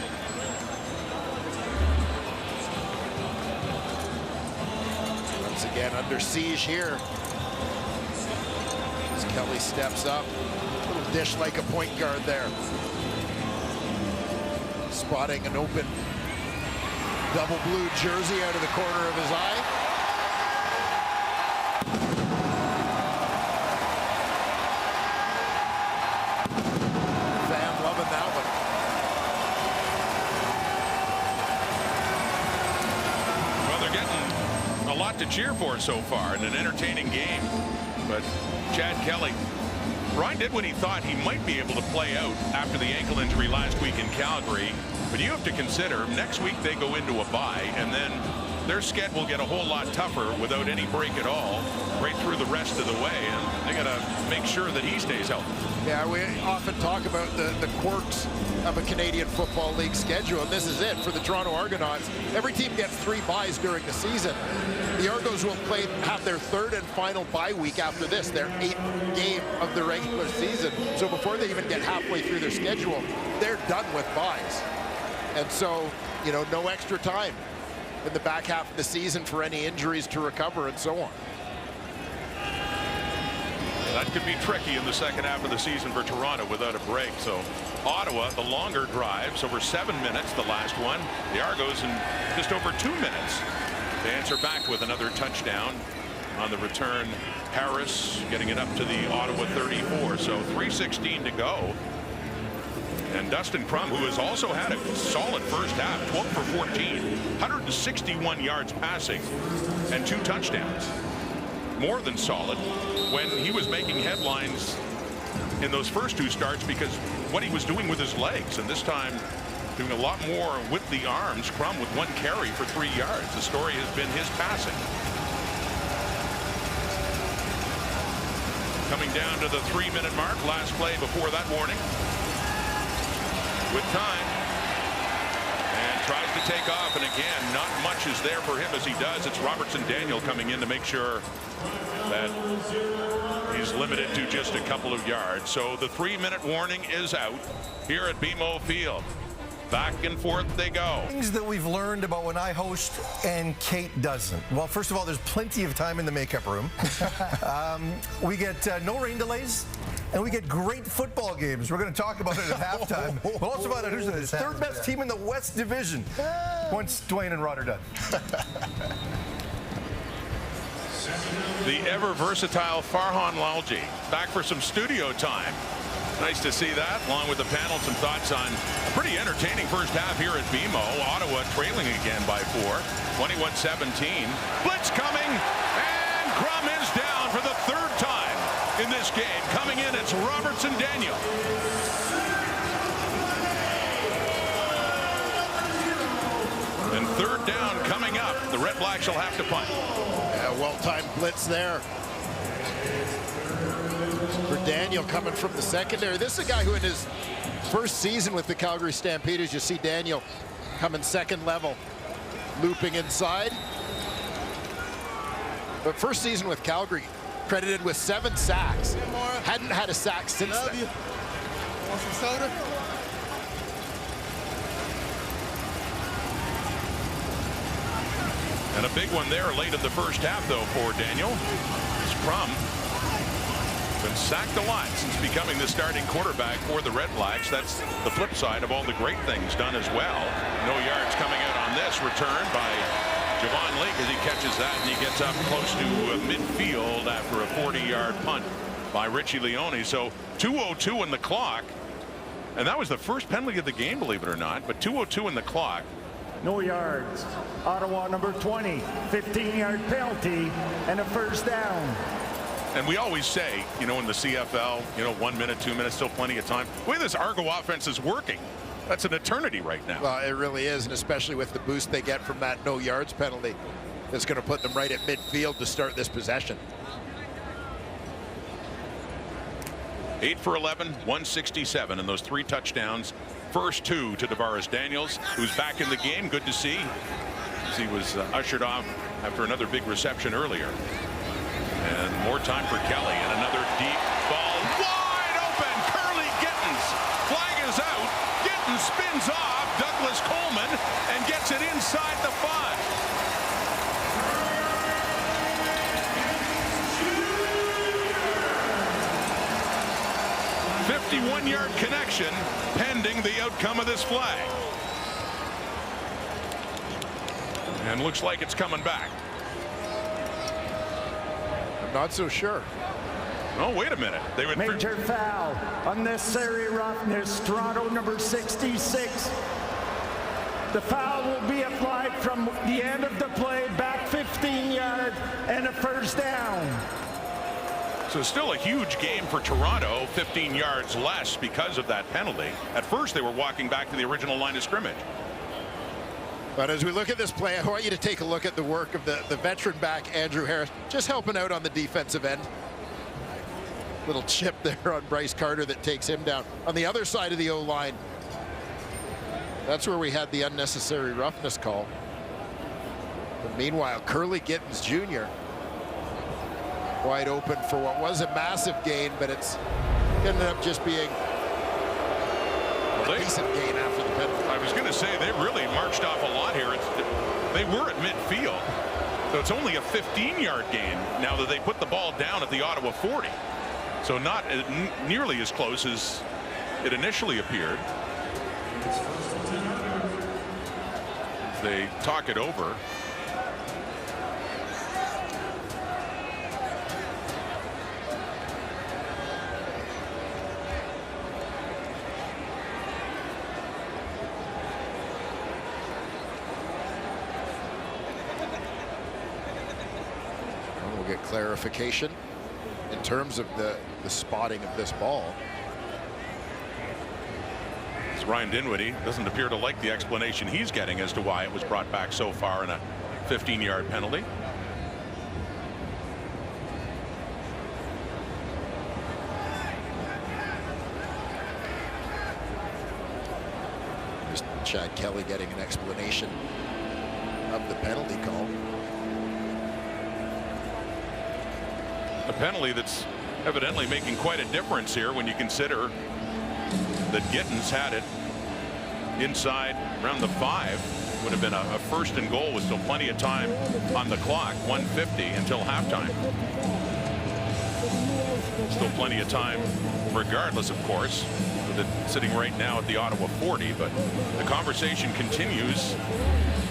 Once again under siege here. As Kelly steps up. Little dish like a point guard there. Spotting an open double blue jersey out of the corner of his eye. Fan loving that one. Well, they're getting a lot to cheer for so far in an entertaining game. But Chad Kelly, Ryan did what he thought he might be able to play out after the ankle injury last week in Calgary. But you have to consider next week they go into a bye, and then their schedule will get a whole lot tougher without any break at all right through the rest of the way, and they got to make sure that he stays healthy. Yeah, we often talk about the quirks of a Canadian Football League schedule, and this is it for the Toronto Argonauts. Every team gets 3 byes during the season. The Argos will have their 3rd and final bye week after this, their 8th game of the regular season. So before they even get halfway through their schedule, they're done with byes. And so, you know, no extra time in the back half of the season for any injuries to recover and so on. That could be tricky in the second half of the season for Toronto without a break. So Ottawa, the longer drives, over 7 minutes, the last one. The Argos in just over 2 minutes. They answer back with another touchdown on the return. Harris getting it up to the Ottawa 34. So 3:16 to go. And Dustin Crum, who has also had a solid first half, 12 for 14, 161 yards passing, and 2 touchdowns. More than solid when he was making headlines in those first 2 starts because what he was doing with his legs, and this time doing a lot more with the arms. Crum with 1 carry for 3 yards. The story has been his passing. Coming down to the 3-minute mark, last play before that warning. With time, and tries to take off, and again, not much is there for him as he does. It's Robertson Daniel coming in to make sure that he's limited to just a couple of yards. So the 3-minute warning is out here at BMO Field. Back and forth they go. Things that we've learned about when I host and Kate doesn't. Well, first of all, there's plenty of time in the makeup room. We get no rain delays, and we get great football games. We're going to talk about it at halftime. We'll also find out who's the 3rd best team in the West Division once Dwayne and Rod are done. The ever-versatile Farhan Lalji back for some studio time. Nice to see that, along with the panel. Some thoughts on a pretty entertaining first half here at BMO. Ottawa trailing again by 4, 21-17. Blitz coming, and Crum is down for the 3rd time in this game. Coming in, it's Robertson Daniel. And 3rd down coming up. The Red Blacks will have to punt. Yeah, well-timed blitz there for Daniel coming from the secondary. This is a guy who in his first season with the Calgary Stampeders, you see Daniel coming second level, looping inside. But first season with Calgary, credited with 7 sacks. Hadn't had a sack since then. Want some soda? And a big one there late in the first half, though, for Daniel. It's Crum. Been sacked a lot since becoming the starting quarterback for the Red Blacks. That's the flip side of all the great things done as well. No yards coming out on this return by Javon Leake as he catches that, and he gets up close to midfield after a 40-yard punt by Richie Leone. So 2:02 in the clock, and that was the first penalty of the game, believe it or not, but 2:02 in the clock. No yards. Ottawa number 20, 15-yard penalty and a first down. And we always say, you know, in the CFL, you know, 1 minute, 2 minutes, still plenty of time. The way this Argo offense is working, that's an eternity right now. Well, it really is, and especially with the boost they get from that no yards penalty, it's going to put them right at midfield to start this possession. 8 for 11, 167, and those 3 touchdowns. First 2 to Tavares Daniels, who's back in the game. Good to see, as he was ushered off after another big reception earlier. And more time for Kelly, and another deep ball. Wide open, Curly Gittens. Flag is out. Gittens spins off Douglas Coleman and gets it inside the 5. A 51-yard connection pending the outcome of this flag. And looks like it's coming back. I'm not so sure. Oh, wait a minute. They would Major foul. Unnecessary roughness. Toronto number 66. The foul will be applied from the end of the play, back 15 yards, and a first down. So still a huge game for Toronto, 15 yards less because of that penalty. At first, they were walking back to the original line of scrimmage. But as we look at this play, I want you to take a look at the work of the veteran back, Andrew Harris, just helping out on the defensive end. Little chip there on Bryce Carter that takes him down. On the other side of the O-line, that's where we had the unnecessary roughness call. But meanwhile, Curly Gittens Jr. wide open for what was a massive gain, but it's ended up just being a decent gain after the penalty. I was going to say, they really marched off a lot here. They were at midfield, so it's only a 15-yard gain now that they put the ball down at the Ottawa 40. So not nearly as close as it initially appeared. As they talk it over. We'll get clarification in terms of the spotting of this ball. As Ryan Dinwiddie doesn't appear to like the explanation he's getting as to why it was brought back so far in a 15-yard penalty. Just Chad Kelly getting an explanation of the penalty call. A penalty that's evidently making quite a difference here when you consider that Gittens had it inside around the 5. Would have been a first and goal with still plenty of time on the clock. 1:50 until halftime. Still plenty of time regardless, of course, with it sitting right now at the Ottawa 40. But the conversation continues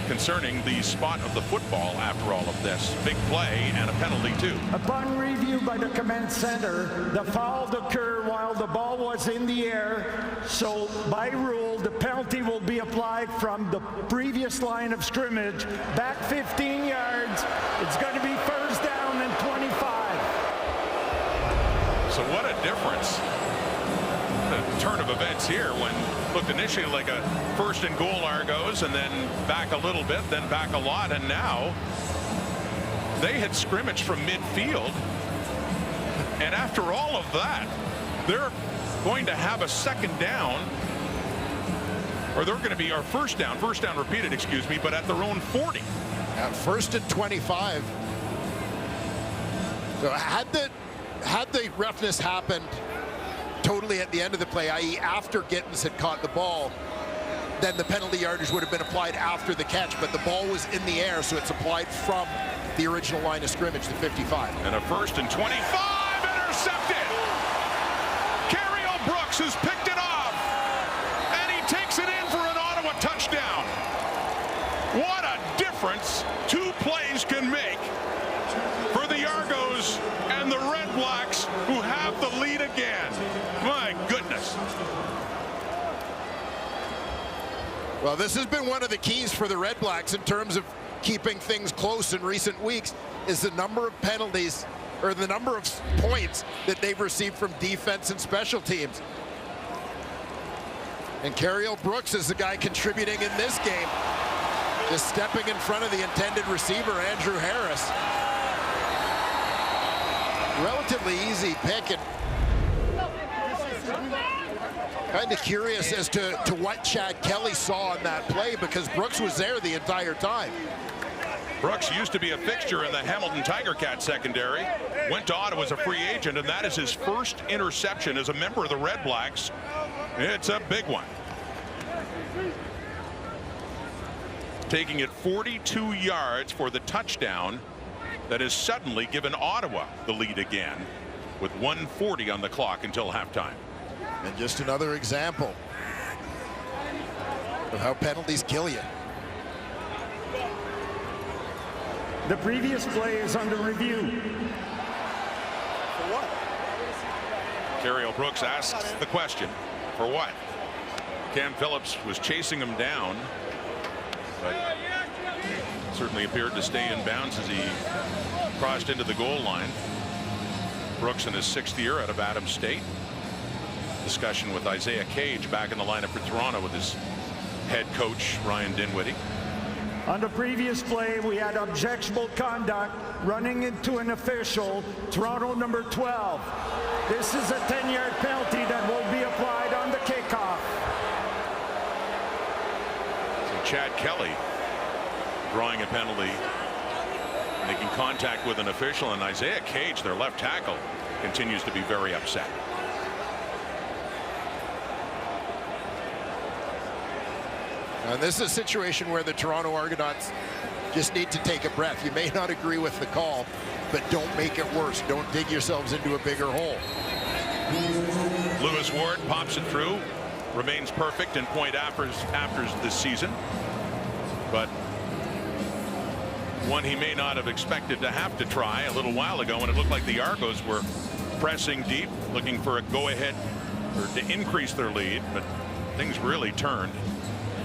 concerning the spot of the football after all of this. Big play and a penalty too. Upon review by the command center, the foul occurred while the ball was in the air. So by rule, the penalty will be applied from the previous line of scrimmage back 15 yards. It's going to be first down and 25. So what a difference. The turn of events here when looked initially like a first and goal Argos, and then back a little bit, then back a lot, and now they had scrimmaged from midfield, and after all of that they're going to have a second down, or they're going to be our first down repeated, excuse me, but at their own 40. At first and 25. So had the roughness happened totally at the end of the play, i.e. after Gittens had caught the ball, then the penalty yardage would have been applied after the catch, but the ball was in the air, so it's applied from the original line of scrimmage, the 55. And a first and 25, intercepted. Cariel Brooks has picked it off, and he takes it in for an Ottawa touchdown. What a difference 2 plays can make for the Argos and the Red Blacks, who have the lead again. My goodness. Well, this has been one of the keys for the Red Blacks in terms of keeping things close in recent weeks, is the number of penalties, or the number of points that they've received from defense and special teams. And Cariel Brooks is the guy contributing in this game, just stepping in front of the intended receiver, Andrew Harris. Relatively easy pick, and Kind of curious as to what Chad Kelly saw on that play, because Brooks was there the entire time. Brooks used to be a fixture in the Hamilton Tiger Cat secondary, went to Ottawa as a free agent, and that is his first interception as a member of the Red Blacks. It's a big one. Taking it 42 yards for the touchdown that has suddenly given Ottawa the lead again, with 1:40 on the clock until halftime. And just another example of how penalties kill you. The previous play is under review. Terrell Brooks asks the question, for what? Cam Phillips was chasing him down, but certainly appeared to stay in bounds as he crossed into the goal line. Brooks in his 6th year out of Adams State. Discussion with Isaiah Cage back in the lineup for Toronto with his head coach Ryan Dinwiddie. On the previous play, we had objectionable conduct running into an official, Toronto number 12. This is a 10-yard penalty that will be applied on the kickoff. So Chad Kelly drawing a penalty, making contact with an official, and Isaiah Cage, their left tackle, continues to be very upset. And this is a situation where the Toronto Argonauts just need to take a breath. You may not agree with the call, but don't make it worse. Don't dig yourselves into a bigger hole. Lewis Ward pops it through, remains perfect in point afters this season, but one he may not have expected to have to try a little while ago when it looked like the Argos were pressing deep, looking for a go-ahead or to increase their lead, but things really turned.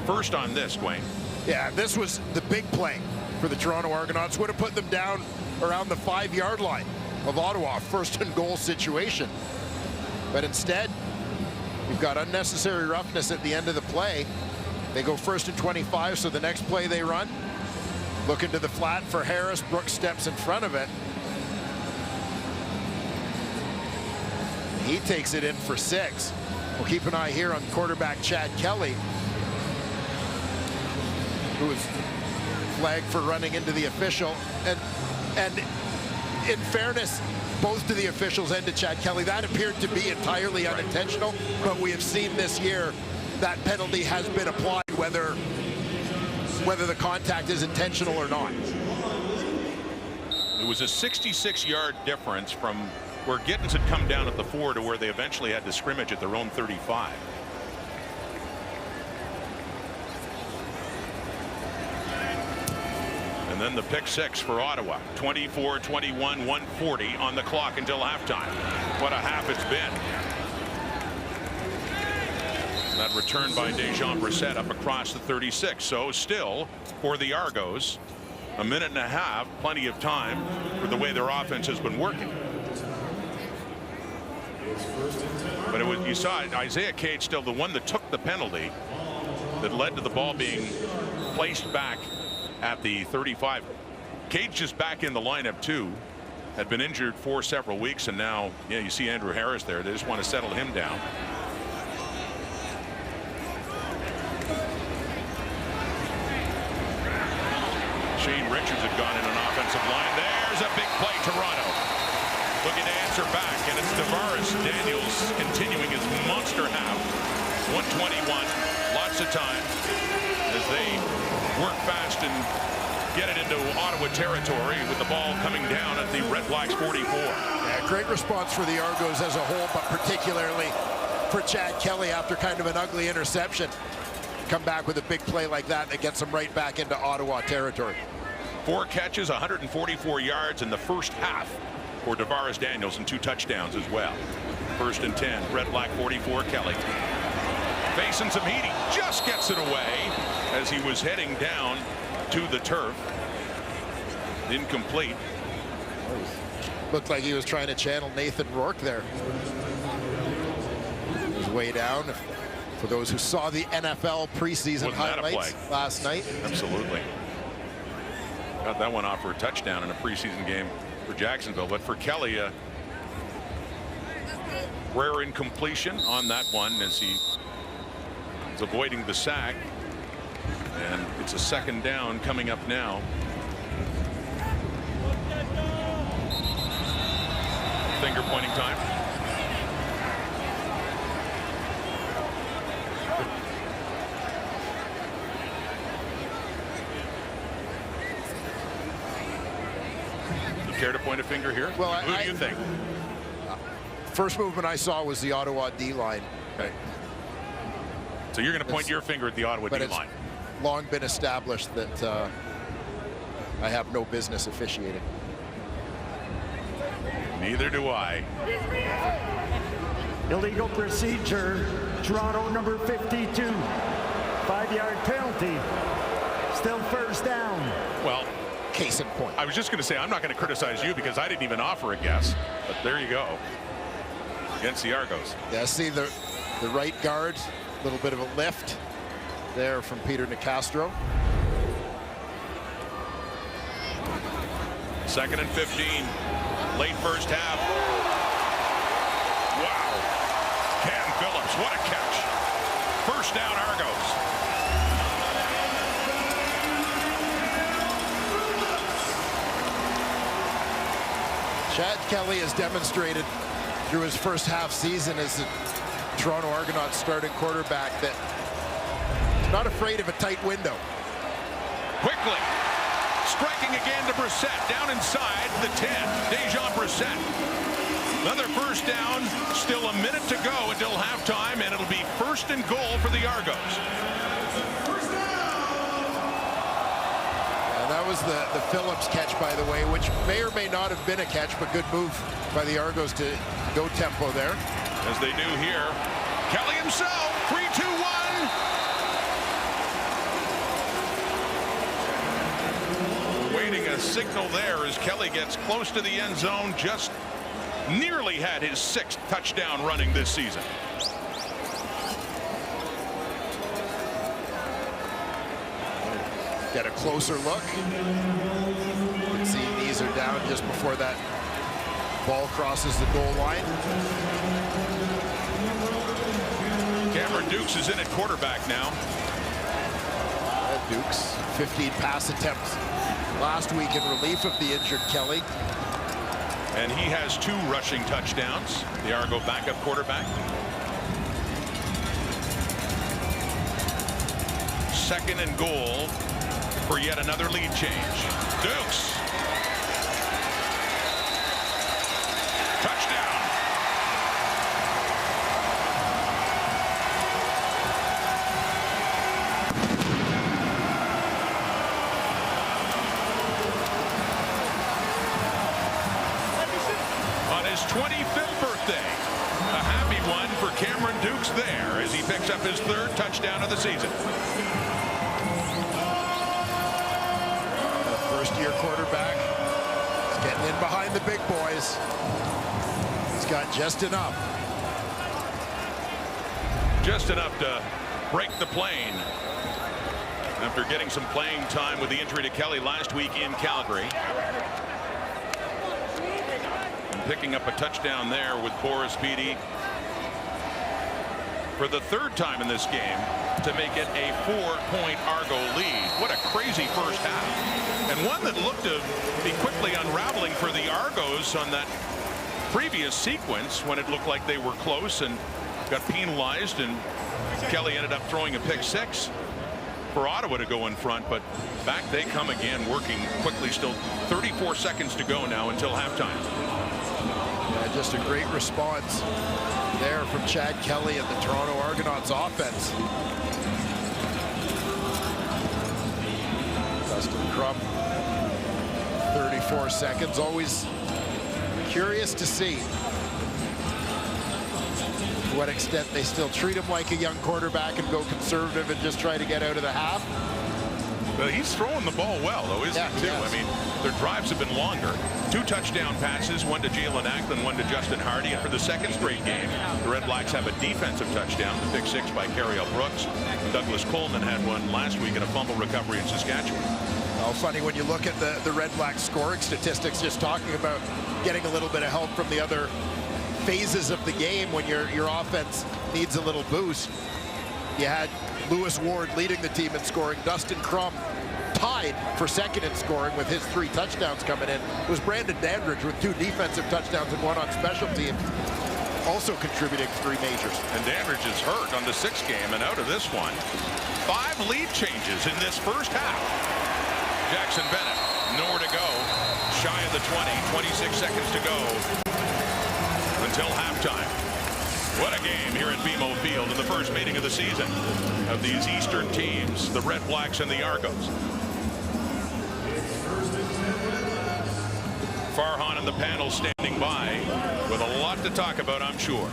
First on this, Wayne. Yeah, this was the big play for the Toronto Argonauts. Would have put them down around the 5-yard line of Ottawa. First and goal situation. But instead, you've got unnecessary roughness at the end of the play. They go 1st and 25, so the next play they run, look into the flat for Harris. Brooks steps in front of it. He takes it in for 6. We'll keep an eye here on quarterback Chad Kelly, who was flagged for running into the official. And in fairness, both to the officials and to Chad Kelly, that appeared to be entirely unintentional. But we have seen this year that penalty has been applied, whether the contact is intentional or not. It was a 66-yard difference from where Gittins had come down at the 4 to where they eventually had to scrimmage at their own 35. And then the pick 6 for Ottawa. 24-21, 1:40 on the clock until halftime. What a half it's been. That return by Dejan Brissett up across the 36. So still for the Argos, a minute and a half, plenty of time for the way their offense has been working. But it was, you saw it, Isaiah Cage still the one that took the penalty that led to the ball being placed back at the 35. Cage is back in the lineup too. Had been injured for several weeks, and now, yeah, you see Andrew Harris there. They just want to settle him down. Shane Richards had gone in an offensive line. There's a big play, Toronto. Looking to answer back, and it's Tavares Daniels continuing his monster half. 1:21, lots of time as they work fast and get it into Ottawa territory with the ball coming down at the Red Blacks 44. Yeah, great response for the Argos as a whole, but particularly for Chad Kelly after kind of an ugly interception. Come back with a big play like that gets them right back into Ottawa territory. 4 catches, 144 yards in the first half for Tavares Daniels, and 2 touchdowns as well. 1st and 10, Red Black 44, Kelly. Facing some heat, he just gets it away as he was heading down to the turf. Incomplete. Looked like he was trying to channel Nathan Rourke there. His way down. For those who saw the NFL preseason highlights last night. Absolutely. Got that one off for a touchdown in a preseason game for Jacksonville. But for Kelly, Rare incompletion on that one as he is avoiding the sack. And it's a second down coming up now. Finger pointing time. You care to point a finger here? Well, who do you think? First movement I saw was the Ottawa D-line. Okay. So you're going to point your finger at the Ottawa D-line. It's long been established that I have no business officiating. Neither do I. Illegal procedure, Toronto number 52. 5-yard penalty. Still first down. Well, case in point. I was just going to say, I'm not going to criticize you because I didn't even offer a guess. But there you go. Against the Argos. Yeah, see the right guard, a little bit of a lift there from Peter Nicastro. 2nd and 15. Late first half. Wow. Cam Phillips, what a catch. First down, Argos. Chad Kelly has demonstrated through his first half season as the Toronto Argonauts starting quarterback that he's not afraid of a tight window. Quickly. Striking again to Brissett, down inside the 10. Dejon Brissett. Another first down, still a minute to go until halftime, and it'll be 1st and goal for the Argos. And that was the Phillips catch, by the way, which may or may not have been a catch, but good move by the Argos to go tempo there. As they do here. Kelly himself, 3-2-1. Waiting a signal there as Kelly gets close to the end zone. Just nearly had his 6th touchdown running this season. Get a closer look. You can see knees are down just before that ball crosses the goal line. Cameron Dukes is in at quarterback now. Dukes, 15 pass attempts last week in relief of the injured Kelly. And he has 2 rushing touchdowns. The Argo backup quarterback. 2nd and goal for yet another lead change. Dukes. Touchdown. On his 25th birthday. A happy one for Cameron Dukes there as he picks up his 3rd touchdown of the season. First-year quarterback. He's getting in behind the big boys. He's got just enough. Just enough to break the plane. After getting some playing time with the injury to Kelly last week in Calgary. And picking up a touchdown there with Boris Bede for the 3rd time in this game to make it a 4-point Argo lead. What a crazy first half. And one that looked to be quickly unraveling for the Argos on that previous sequence when it looked like they were close and got penalized, and Kelly ended up throwing a pick 6 for Ottawa to go in front, but back they come again, working quickly. Still 34 seconds to go now until halftime. Yeah, just a great response there from Chad Kelly and the Toronto Argonauts offense. Dustin Crump, 34 seconds. Always curious to see to what extent they still treat him like a young quarterback and go conservative and just try to get out of the half. Well, he's throwing the ball well, though, isn't he, too? Yes. I mean, their drives have been longer. 2 touchdown passes, one to Jalen Ackland, one to Justin Hardy. And for the 2nd straight game, the Red Blacks have a defensive touchdown, the pick 6 by Carriel Brooks. Douglas Coleman had one last week in a fumble recovery in Saskatchewan. Oh, funny when you look at the Red Blacks scoring statistics, just talking about getting a little bit of help from the other phases of the game when your offense needs a little boost. You had Lewis Ward leading the team in scoring. Dustin Crum tied for second in scoring with his 3 touchdowns coming in. It was Brandon Dandridge with 2 defensive touchdowns and 1 on special teams, also contributing 3 majors. And Dandridge is hurt on the 6th game and out of this one. 5 lead changes in this first half. Jackson Bennett, nowhere to go. Shy of the 20, 26 seconds to go until halftime. What a game here at BMO Field in the first meeting of the season of these Eastern teams, the Red Blacks and the Argos. Farhan and the panel standing by with a lot to talk about, I'm sure.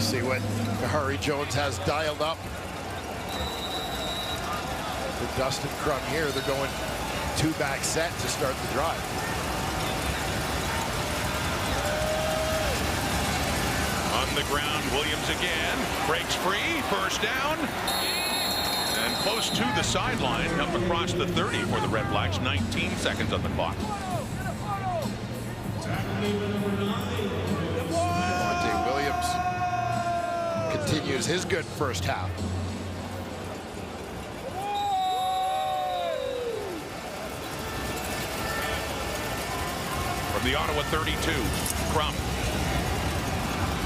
See what Kahari Jones has dialed up. For Dustin Crum here, they're going 2-back set to start the drive. On the ground, Williams again. Breaks free, first down. And close to the sideline, up across the 30 for the Red Blacks. 19 seconds on the clock. Williams continues his good first half. From the Ottawa 32, Crum.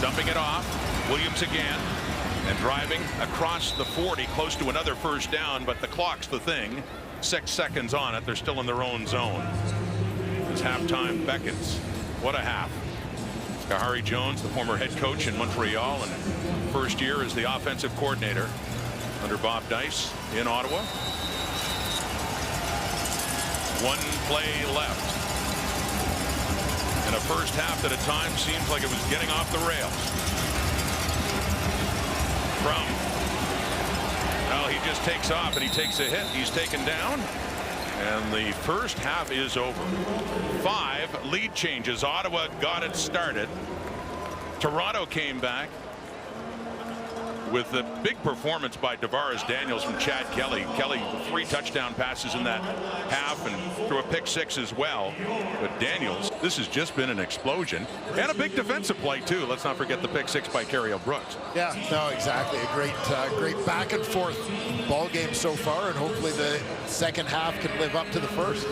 Dumping it off. Williams again. And driving across the 40, close to another first down, but the clock's the thing. 6 seconds on it. They're still in their own zone. As halftime beckons. What a half. Kahari Jones, the former head coach in Montreal, and first year as the offensive coordinator under Bob Dice in Ottawa. 1 play left. In a first half that at times seems like it was getting off the rails. Crum. Well, he just takes off and he takes a hit. He's taken down. And the first half is over. 5 lead changes. Ottawa got it started. Toronto came back with a big performance by Tavares Daniels from Chad Kelly. Kelly 3 touchdown passes in that half and threw a pick 6 as well. But Daniels, this has just been an explosion and a big defensive play too. Let's not forget the pick 6 by Carriel Brooks. Yeah, no, exactly. A great back and forth ball game so far, and hopefully the second half can live up to the first.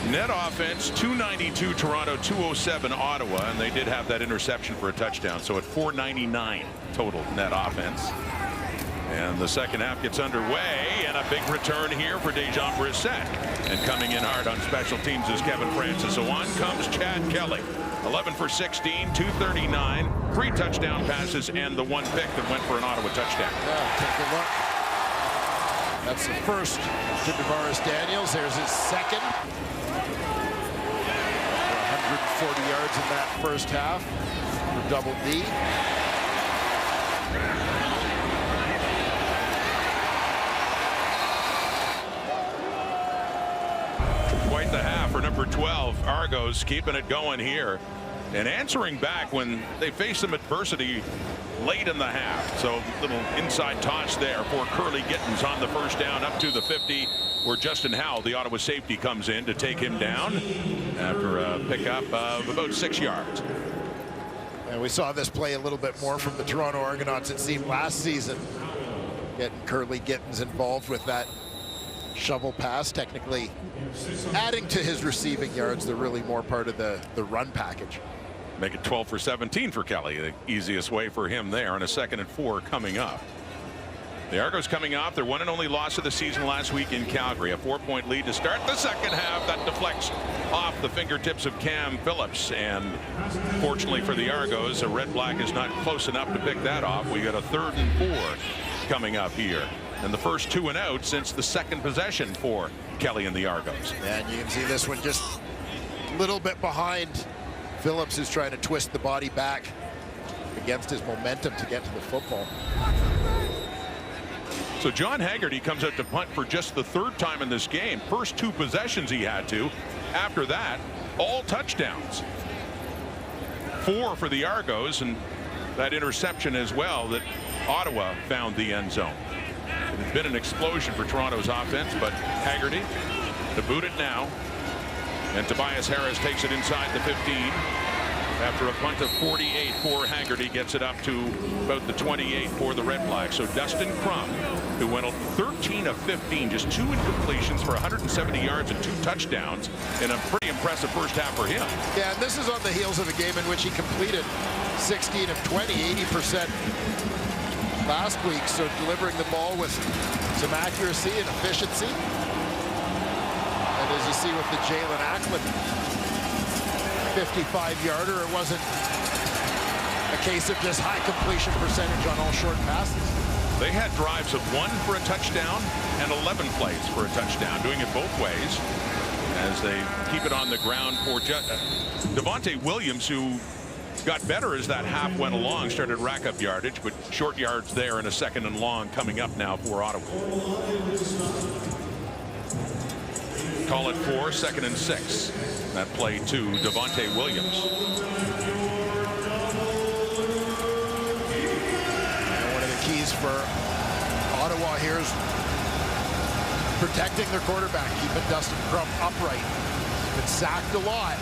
Net offense 292 Toronto, 207 Ottawa, and they did have that interception for a touchdown, so at 499 total net offense. And the second half gets underway, and a big return here for Dejon Brissett. And coming in hard on special teams is Kevin Francis. So on comes Chad Kelly. 11 for 16, 239, 3 touchdown passes, and the 1 pick that went for an Ottawa touchdown. Yeah, take a look. That's the first to Tavares Daniels. There's his second. 140 yards in that first half for Double D. Quite the half for number 12. Argos keeping it going here and answering back when they face some adversity late in the half. So little inside toss there for Curly Gittins on the first down up to the 50, where Justin Howell, the Ottawa safety, comes in to take him down after a pickup of about 6 yards. And we saw this play a little bit more from the Toronto Argonauts, it seemed, last season, getting Curly Gittins involved with that shovel pass, technically adding to his receiving yards. They're really more part of the run package. Make it 12 for 17 for Kelly, the easiest way for him there, on a 2nd and 4 coming up. The Argos coming off their one and only loss of the season last week in Calgary. A 4-point lead to start the second half. That deflects off the fingertips of Cam Phillips. And fortunately for the Argos, a Red Black is not close enough to pick that off. We got a 3rd and 4 coming up here. And the first 2 and out since the second possession for Kelly and the Argos. And you can see this one just a little bit behind. Phillips is trying to twist the body back against his momentum to get to the football. So John Haggerty comes out to punt for just the 3rd time in this game. First 2 possessions he had to. After that, all touchdowns. 4 for the Argos, and that interception as well that Ottawa found the end zone. It has been an explosion for Toronto's offense, but Haggerty to boot it now. And Tobias Harris takes it inside the 15. After a punt of 48 for Haggerty, gets it up to about the 28 for the Red Blacks. So Dustin Crum, who went 13 of 15, just 2 incompletions for 170 yards and 2 touchdowns in a pretty impressive first half for him. Yeah, and this is on the heels of a game in which he completed 16 of 20, 80% last week. So delivering the ball with some accuracy and efficiency. And as you see with the Jalen Ackman 55-yarder, it wasn't a case of just high completion percentage on all short passes. They had drives of 1 for a touchdown and 11 plays for a touchdown, doing it both ways as they keep it on the ground for Devontae Williams, who got better as that half went along, started to rack up yardage, but short yards there and a 2nd and long coming up now for Ottawa. Call it 4, 2nd and 6. That play to Devontae Williams. And one of the keys for Ottawa here is protecting their quarterback, keeping Dustin Crum upright. He's been sacked a lot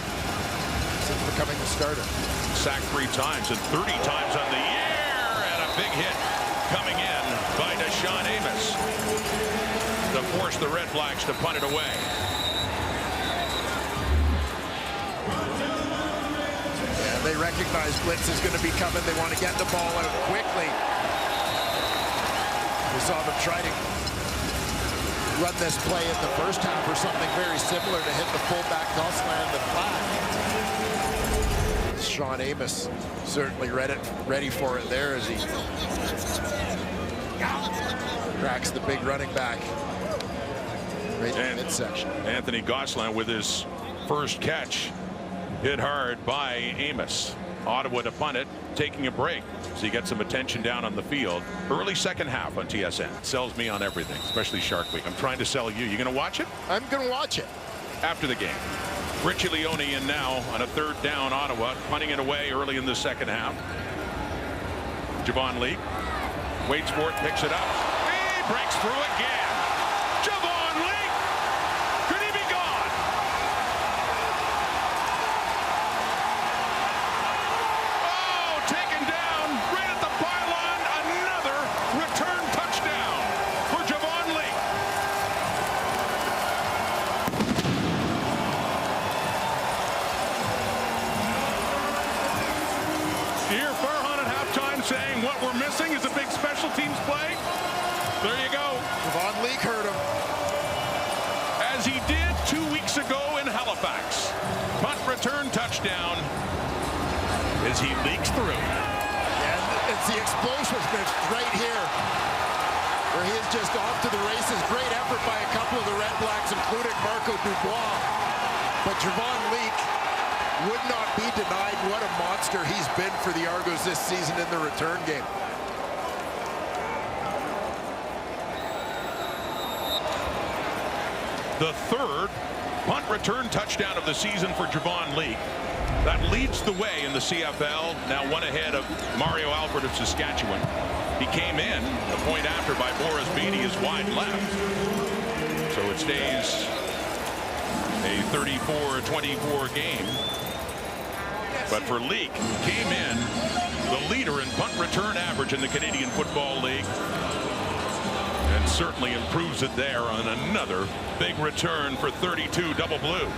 since becoming the starter. Sacked 3 times and 30 times on the year, and a big hit coming in by Deshaun Amos to force the Red Blacks to punt it away. They recognize blitz is going to be coming. They want to get the ball out quickly. We saw them try to run this play in the first half or something very similar to hit the fullback Gosselin the flat. Sean Amos certainly ready for it there as he cracks the big running back right in the midsection. Anthony Gosselin with his first catch. Hit hard by Amos. Ottawa to punt it, taking a break. So you get some attention down on the field. Early second half on TSN. Sells me on everything, especially Shark Week. I'm trying to sell you. You going to watch it? I'm going to watch it. After the game. Richie Leone in now on a 3rd down. Ottawa punting it away early in the second half. Javon Leake waits for it, picks it up. He breaks through again. Javon Leake. Could he be gone? Oh, taken down right at the pylon. Another return touchdown for Javon Leake. You hear Farhan at halftime saying what we're missing is a big special teams play. There you go. Javon Leake heard him. As he did 2 weeks ago in Halifax. Punt return touchdown as he leaks through. And it's the explosiveness right here where he is just off to the races. Great effort by a couple of the Red Blacks, including Marco Dubois. But Javon Leake would not be denied. What a monster he's been for the Argos this season in the return game. The 3rd punt return touchdown of the season for Javon Leake. That leads the way in the CFL. Now 1 ahead of Mario Alford of Saskatchewan. He came in a point after by Boris Beatty his wide left. So it stays a 34-24 game. But for Leake, came in the leader in punt return average in the Canadian Football League. And certainly improves it there on another big return for 32 double blue. Again,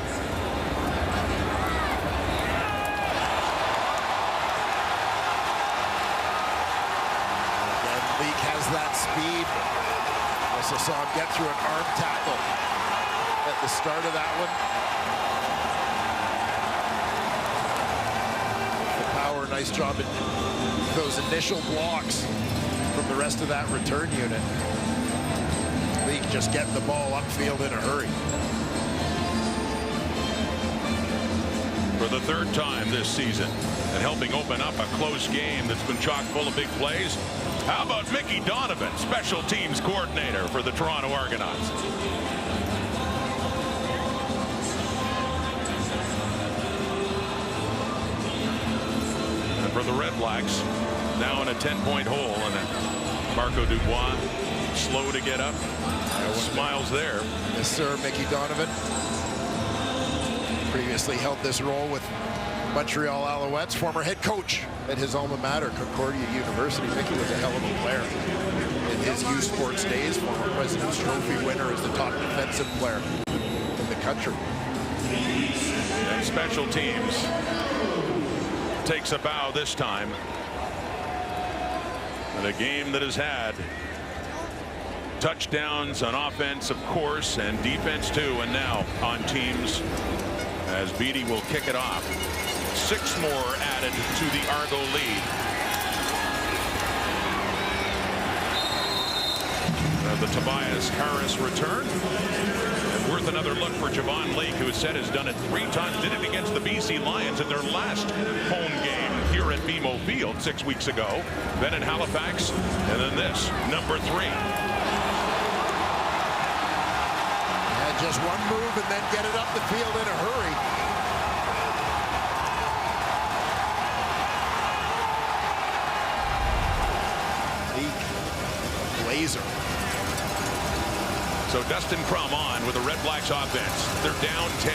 Leake has that speed. Also saw him get through an arm tackle at the start of that one. The power, nice job in those initial blocks from the rest of that return unit. Leake just getting the ball upfield in a hurry. For the 3rd time this season and helping open up a close game that's been chock full of big plays. How about Mickey Donovan, special teams coordinator for the Toronto Argonauts? And for the Red Blacks, now in a 10-point hole, and Marco Dubois slow to get up. No smiles there. Yes, sir, Mickey Donovan. Previously held this role with Montreal Alouettes, former head coach at his alma mater, Concordia University. Mickey was a hell of a player in his U Sports days, former President's Trophy winner as the top defensive player in the country. And special teams takes a bow this time. And a game that has had touchdowns on offense, of course, and defense too, and now on teams as Beatty will kick it off. 6 more added to the Argo lead. The Tobias Harris return. And worth another look for Javon Leake, who has said has done it 3 times. Did it against the BC Lions in their last home game here at BMO Field 6 weeks ago. Then in Halifax, and then this, number 3. And just one move and then get it up the field in a hurry. Laser. So Dustin Crum on with the Red Blacks offense. They're down 10.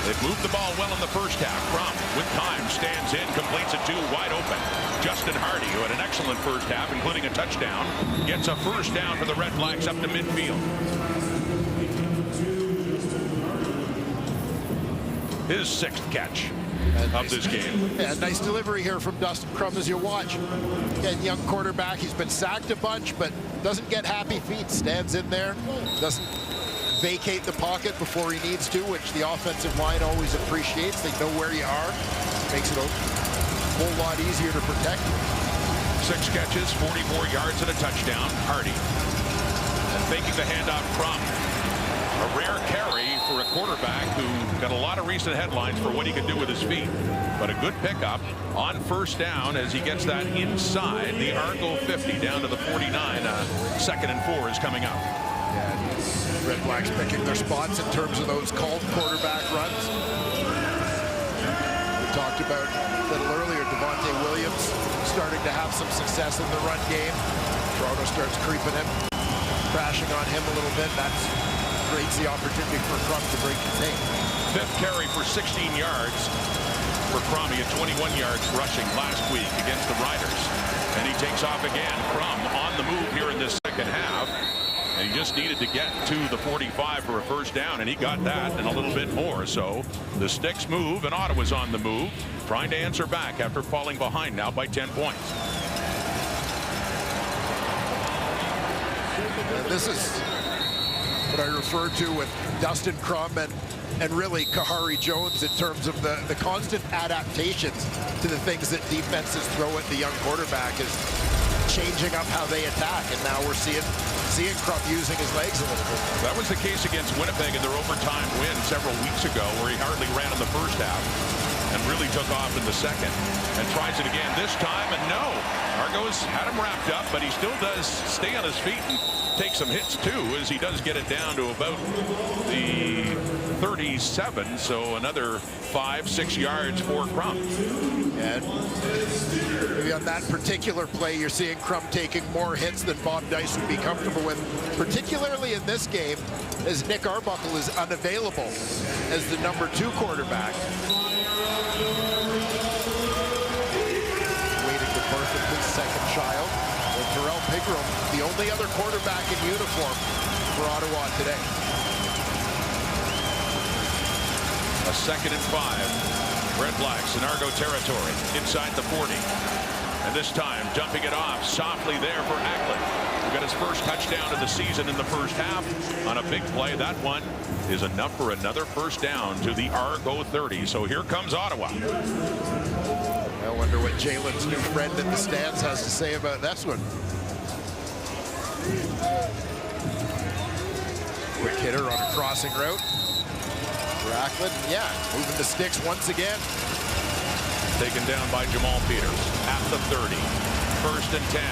They've moved the ball well in the first half. Crum with time stands in, completes it 2 wide open. Justin Hardy, who had an excellent first half, including a touchdown, gets a first down for the Red Blacks up to midfield. His 6th catch of this game. Yeah, nice delivery here from Dustin Crum as you watch. Again, young quarterback. He's been sacked a bunch, but doesn't get happy feet. Stands in there, doesn't vacate the pocket before he needs to, which the offensive line always appreciates. They know where you are. Makes it a whole lot easier to protect. 6 catches, 44 yards and a touchdown. Hardy. And faking the handoff. Crum. A rare carry for a quarterback who got a lot of recent headlines for what he could do with his feet. But a good pickup on first down as he gets that inside the Argo 50 down to the 49. 2nd and 4 is coming up. Yeah, Red Blacks picking their spots in terms of those called quarterback runs. We talked about a little earlier, Devontae Williams starting to have some success in the run game. Toronto starts creeping in, crashing on him a little bit. That's creates the opportunity for Crum to break the tape. 5th carry for 16 yards for Crum. He had 21 yards rushing last week against the Riders. And he takes off again. Crum on the move here in this second half. And he just needed to get to the 45 for a first down, and he got that and a little bit more. So the Sticks move, and Ottawa's on the move, trying to answer back after falling behind now by 10 points. And this is what I referred to with Dustin Crum and really Kahari Jones in terms of the constant adaptations to the things that defenses throw at the young quarterback is changing up how they attack. And now we're seeing Crum using his legs a little bit. That was the case against Winnipeg in their overtime win several weeks ago, where he hardly ran in the first half and really took off in the second, and tries it again this time, and no. Argos had him wrapped up, but he still does stay on his feet and take some hits too, as he does get it down to about the 37, so another 5-6 yards for Crum. And maybe on that particular play, you're seeing Crum taking more hits than Bob Dice would be comfortable with, particularly in this game, as Nick Arbuckle is unavailable as the number 2 quarterback. Waiting to birth his 2nd child. And Terrell Pigram, the only other quarterback in uniform for Ottawa today. A 2nd and 5. Red Blacks in Argo territory inside the 40. And this time dumping it off softly there for Ackland, who got his first touchdown of the season in the first half on a big play. That one is enough for another first down to the Argo 30. So here comes Ottawa. I wonder what Jalen's new friend in the stands has to say about this one. Quick hitter on a crossing route. Ackland, yeah, moving the sticks once again. Taken down by Jamal Peters at the 30. 1st and 10.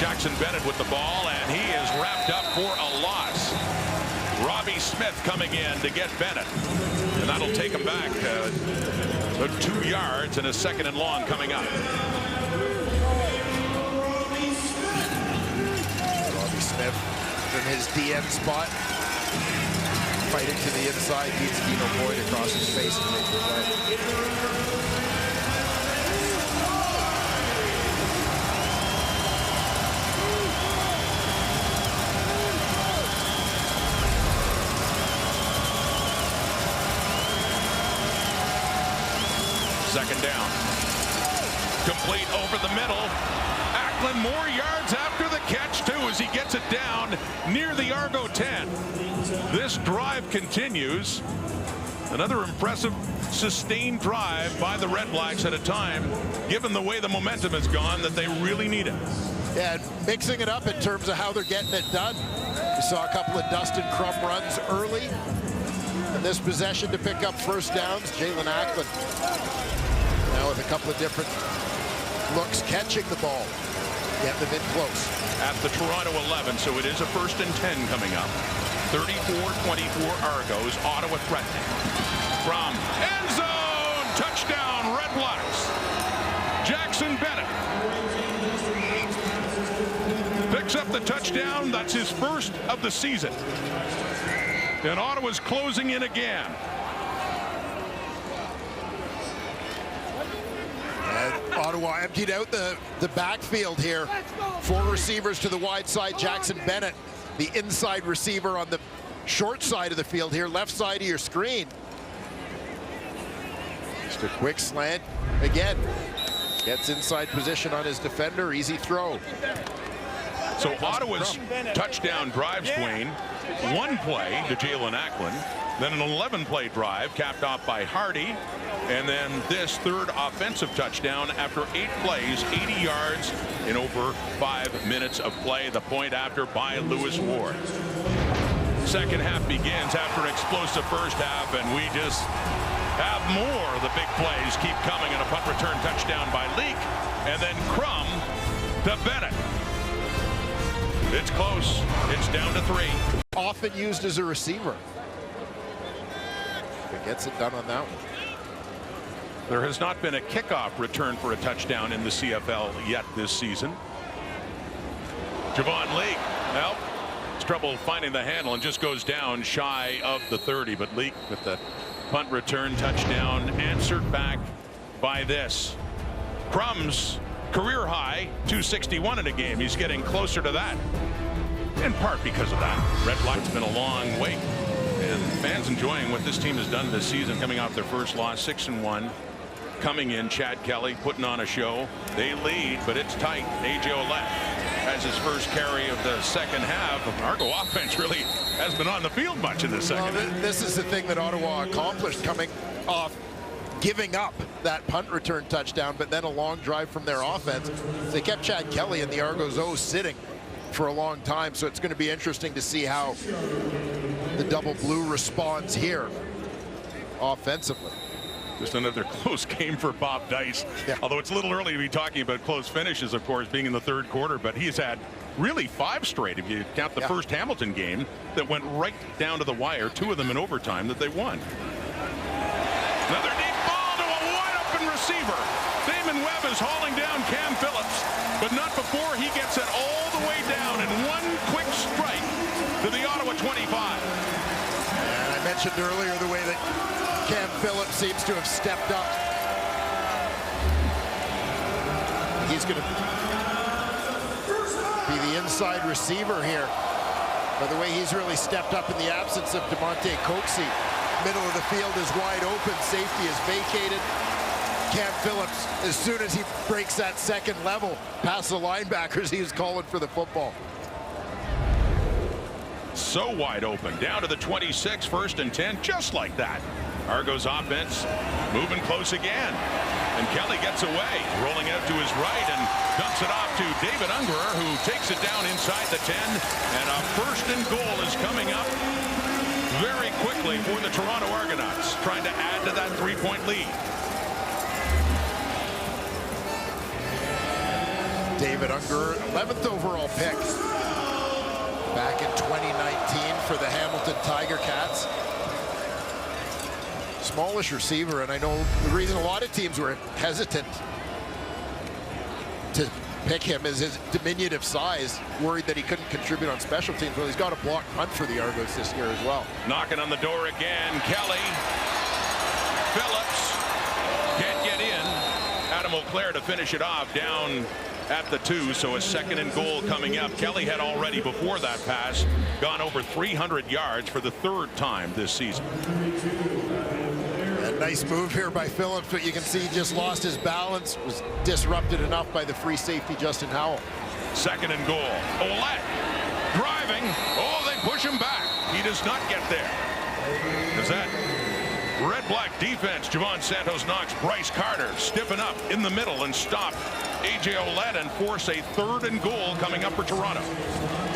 Jackson Bennett with the ball, and he is wrapped up for a loss. Robbie Smith coming in to get Bennett, and that'll take him back 2 yards, and a 2nd and long coming up. Robbie Smith from his DN spot. fighting to the inside, beats Dino Boyd across his face to make the play. Second down. Complete over the middle. Ackland more yards after the catch, too, as he gets it down near the Argo 10. This drive continues. Another impressive, sustained drive by the Red Blacks at a time, given the way the momentum has gone, that they really need it. Yeah, mixing it up in terms of how they're getting it done. We saw a couple of Dustin Crum runs early. And this possession to pick up first downs, Jalen Ackland. Now with a couple of different looks catching the ball. Get them in close. At the Toronto 11, so it is a 1st and 10 coming up. 34-24 Argos, Ottawa threatening. From end zone, touchdown Red Blacks. Jackson Bennett picks up the touchdown. That's his first of the season. And Ottawa's closing in again. And Ottawa emptied out the backfield here. 4 receivers to the wide side. Jackson Bennett, the inside receiver on the short side of the field here, left side of your screen. Just a quick slant. Again, gets inside position on his defender. Easy throw. So Ottawa's touchdown drives, Dwayne, 1 play to Jalen Ackland, then an 11-play drive capped off by Hardy, and then this 3rd offensive touchdown after 8 plays, 80 yards in over 5 minutes of play. The point after by Lewis Ward. Second half begins after an explosive first half, and we just have more of the big plays keep coming, and a punt return touchdown by Leak, and then Crum to Bennett. It's close. It's down to 3. Often used as a receiver. But gets it done on that one. There has not been a kickoff return for a touchdown in the CFL yet this season. Javon Leak, well, it's trouble finding the handle and just goes down shy of the 30. But Leak with the punt return touchdown answered back by this. Crum's career high 261 in a game. He's getting closer to that, in part because of that. Red Blacks been a long wait, and fans enjoying what this team has done this season, coming off their first loss, 6-1. Coming in, Chad Kelly putting on a show. They lead, but it's tight. AJ Ouellette has his first carry of the second half. Argo offense really hasn't been on the field much in the second half. This is the thing that Ottawa accomplished, coming off giving up that punt return touchdown, but then a long drive from their offense. They kept Chad Kelly and the Argos O sitting for a long time, so it's going to be interesting to see how the double blue responds here offensively. Just another close game for Bob Dice. Yeah. Although it's a little early to be talking about close finishes, of course, being in the 3rd quarter, but he's had really 5 straight, if you count the first Hamilton game, that went right down to the wire, 2 of them in overtime that they won. Another deep ball to a wide-open receiver. Damon Webb is hauling down Cam Phillips, but not before he gets it all the way down in one quick strike to the Ottawa 25. And I mentioned earlier the way that Cam Phillips seems to have stepped up. He's going to be the inside receiver here. By the way, he's really stepped up in the absence of DeMonte Coxie. Middle of the field is wide open. Safety is vacated. Cam Phillips, as soon as he breaks that second level past the linebackers, he was calling for the football. So wide open, down to the 26, 1st and 10, just like that. Argos offense moving close again, and Kelly gets away, rolling out to his right and dumps it off to David Ungerer, who takes it down inside the 10, and a 1st and goal is coming up very quickly for the Toronto Argonauts, trying to add to that 3-point lead. David Ungerer, 11th overall pick back in 2019 for the Hamilton Tiger Cats. Smallish receiver, and I know the reason a lot of teams were hesitant to pick him is his diminutive size. Worried that he couldn't contribute on special teams. Well, he's got a block punt for the Argos this year as well. Knocking on the door again. Kelly. Phillips can't get in. Adam O'Clair to finish it off down at the 2, so a 2nd and goal coming up. Kelly had already before that pass gone over 300 yards for the 3rd time this season. A nice move here by Phillips, but you can see he just lost his balance, was disrupted enough by the free safety Justin Howell. 2nd and goal. Ouellette driving. Oh, they push him back. He does not get there. Is that Red-Black defense? Javon Santos Knox, Bryce Carter stiffen up in the middle and stop A.J. Ouellette and force a 3rd and goal coming up for Toronto.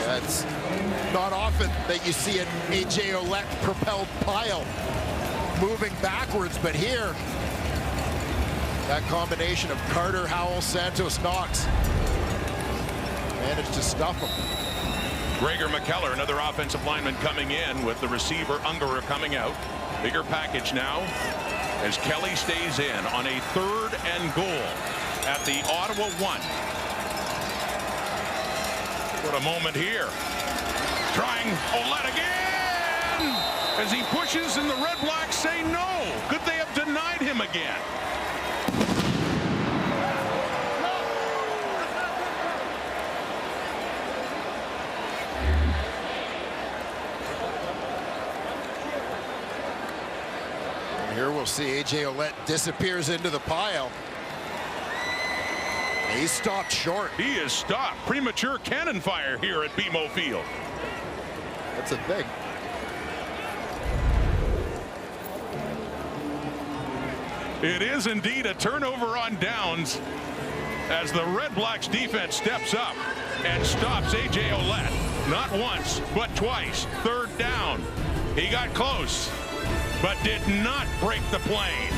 It's not often that you see an A.J. Ouellette propelled pile moving backwards, but here, that combination of Carter, Howell, Santos Knox managed to stuff him. Gregor McKellar, another offensive lineman coming in with the receiver Ungerer coming out. Bigger package now as Kelly stays in on a 3rd and goal at the Ottawa 1. What a moment here. Trying Ouellette again as he pushes and the Red Blacks say no. Could they have denied him again? Here we'll see A.J. Ouellette disappears into the pile. He's stopped short. He is stopped. Premature cannon fire here at BMO Field. That's a thing. It is indeed a turnover on downs as the Red Blacks defense steps up and stops A.J. Ouellette. Not once, but twice. 3rd down. He got close, but did not break the plane.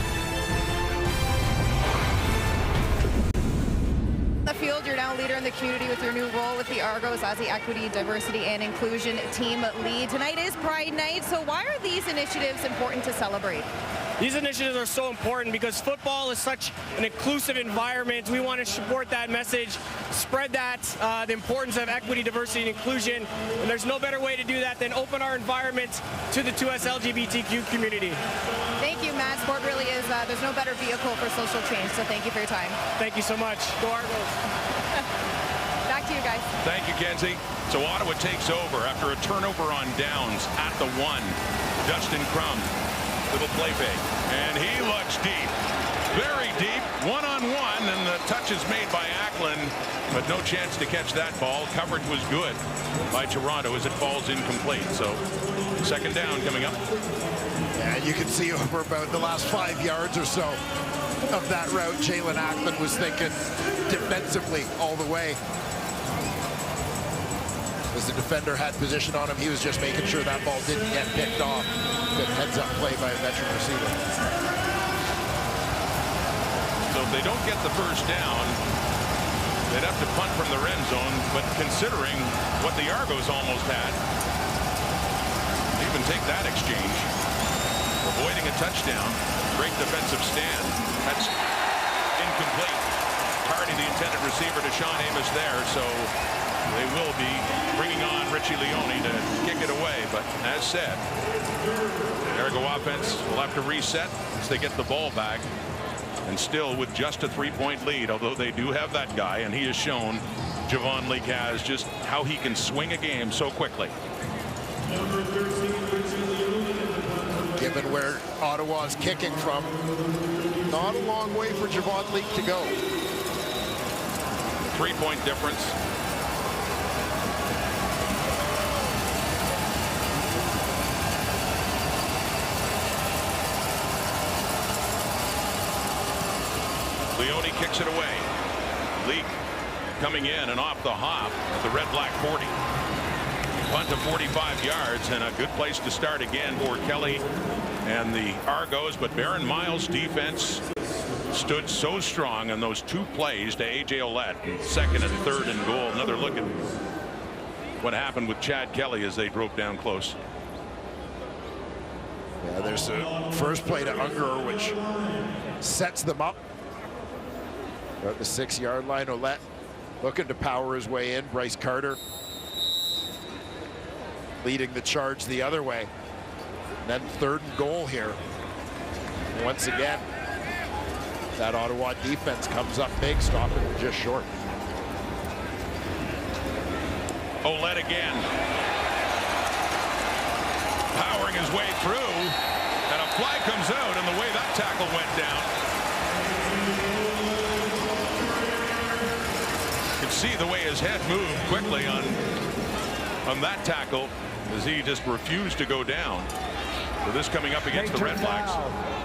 The field, you're now leader in the community with your new role with the Argos as the Equity, Diversity, and Inclusion team lead. Tonight is Pride Night, so why are these initiatives important to celebrate? These initiatives are so important because football is such an inclusive environment. We want to support that message, spread that, the importance of equity, diversity, and inclusion. And there's no better way to do that than open our environment to the 2S LGBTQ community. Thank you, Matt. Sport really is, there's no better vehicle for social change, so thank you for your time. Thank you so much. Go Argos. Back to you guys. Thank you, Kenzie. So Ottawa takes over after a turnover on downs at the 1. Dustin Crum. Little play fake, and he looks deep, very deep, one-on-one, and the touch is made by Acklin, but no chance to catch that ball. Coverage was good by Toronto as it falls incomplete. So 2nd down coming up. And you can see over about the last 5 yards or so of that route, Jalen Acklin was thinking defensively all the way. As the defender had position on him, he was just making sure that ball didn't get picked off. Good heads-up play by a veteran receiver. So if they don't get the 1st down, they'd have to punt from the red zone, but considering what the Argos almost had, even take that exchange. Avoiding a touchdown. Great defensive stand. That's incomplete. Tardy, the intended receiver, to Sean Amos there, so they will be bringing on Richie Leone to kick it away. But as said, the Argo offense will have to reset as they get the ball back. And still with just a 3-point lead, although they do have that guy, and he has shown, Javon Leake has, just how he can swing a game so quickly. Given where Ottawa's kicking from, not a long way for Javon Leake to go. 3-point difference. Leone kicks it away. Leake coming in and off the hop at the Red-Black 40. Punt to 45 yards and a good place to start again for Kelly and the Argos. But Baron Miles' defense stood so strong on those 2 plays to A.J. Ouellette, 2nd and 3rd and goal. Another look at what happened with Chad Kelly as they drove down close. Yeah, there's a first play to Ungerer, which sets them up at the 6-yard line. Ouellette looking to power his way in. Bryce Carter leading the charge the other way. And then 3rd and goal here. Once again, that Ottawa defense comes up big, stopping him just short. Ouellette again. Powering his way through. And a flag comes out, and the way that tackle went down. You can see the way his head moved quickly on that tackle as he just refused to go down. So this coming up against the Red Blacks.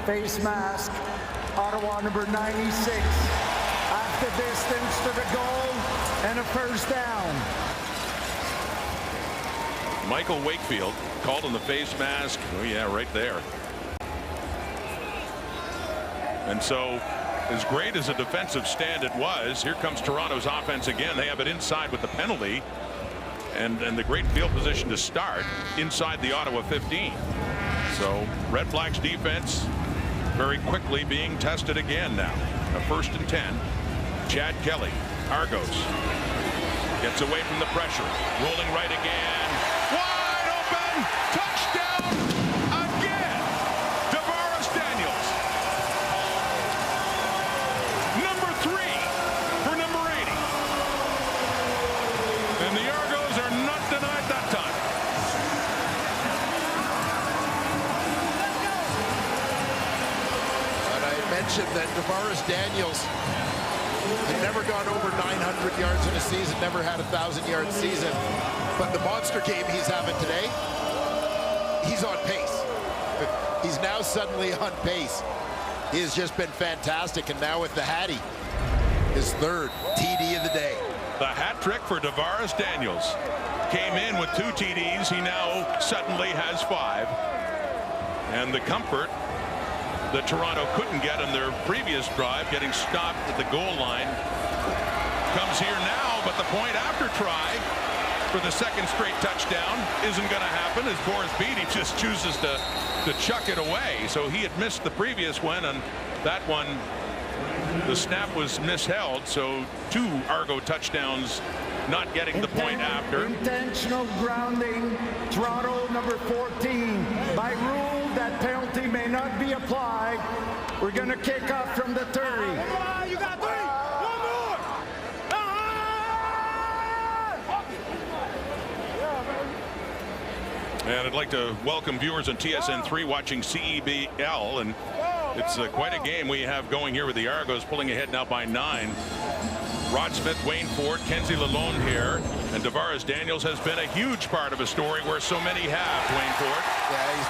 Face mask, Ottawa number 96. Half the distance to the goal and a first down. Michael Wakefield called on the face mask. Oh yeah, right there. And so, as great as a defensive stand it was, here comes Toronto's offense again. They have it inside with the penalty. And the great field position to start inside the Ottawa 15. So Red Blacks defense very quickly being tested again now. A 1st and 10. Chad Kelly, Argos, gets away from the pressure. Rolling right again. Wide open. Touchdown again. Davaris Daniels. Number 3 for number 80. And the Argos are not denied that time. And I mentioned that Davaris Daniels had never gone over 900 yards in a season, never had a 1,000-yard season. But the monster game he's having today, he's on pace. He's now suddenly on pace. He has just been fantastic. And now with the Hattie, his 3rd TD of the day. The hat trick for Davaris Daniels. Came in with 2 TDs. He now suddenly has 5. And the comfort that Toronto couldn't get in their previous drive, getting stopped at the goal line, comes here now. But the point after try for the 2nd straight touchdown isn't going to happen, as Boris Beatty just chooses to chuck it away. So he had missed the previous one, and that one, the snap was misheld. So 2 Argo touchdowns, not getting the point after. Intentional grounding, Toronto number 14. By rule, that penalty may not be applied. We're going to kick off from the 30. You got 3. One more. And I'd like to welcome viewers on TSN3 watching CEBL, and it's quite a game we have going here with the Argos pulling ahead now by 9. Rod Smith, Wayne Ford, Kenzie Lalonde here, and Davaris Daniels has been a huge part of a story where so many have. Wayne Ford. Yeah, he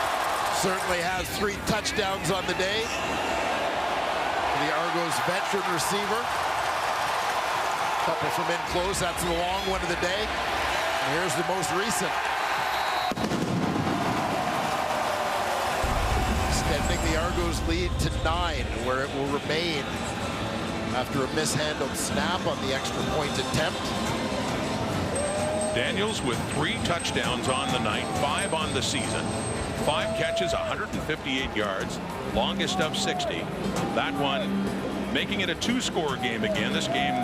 certainly has 3 touchdowns on the day. The Argos veteran receiver. Couple from in close. That's the long one of the day. And here's the most recent. Extending the Argos lead to 9, where it will remain after a mishandled snap on the extra point attempt. Daniels with 3 touchdowns on the night, 5 on the season. 5 catches, 158 yards, longest of 60. That one making it a 2-score game again. This game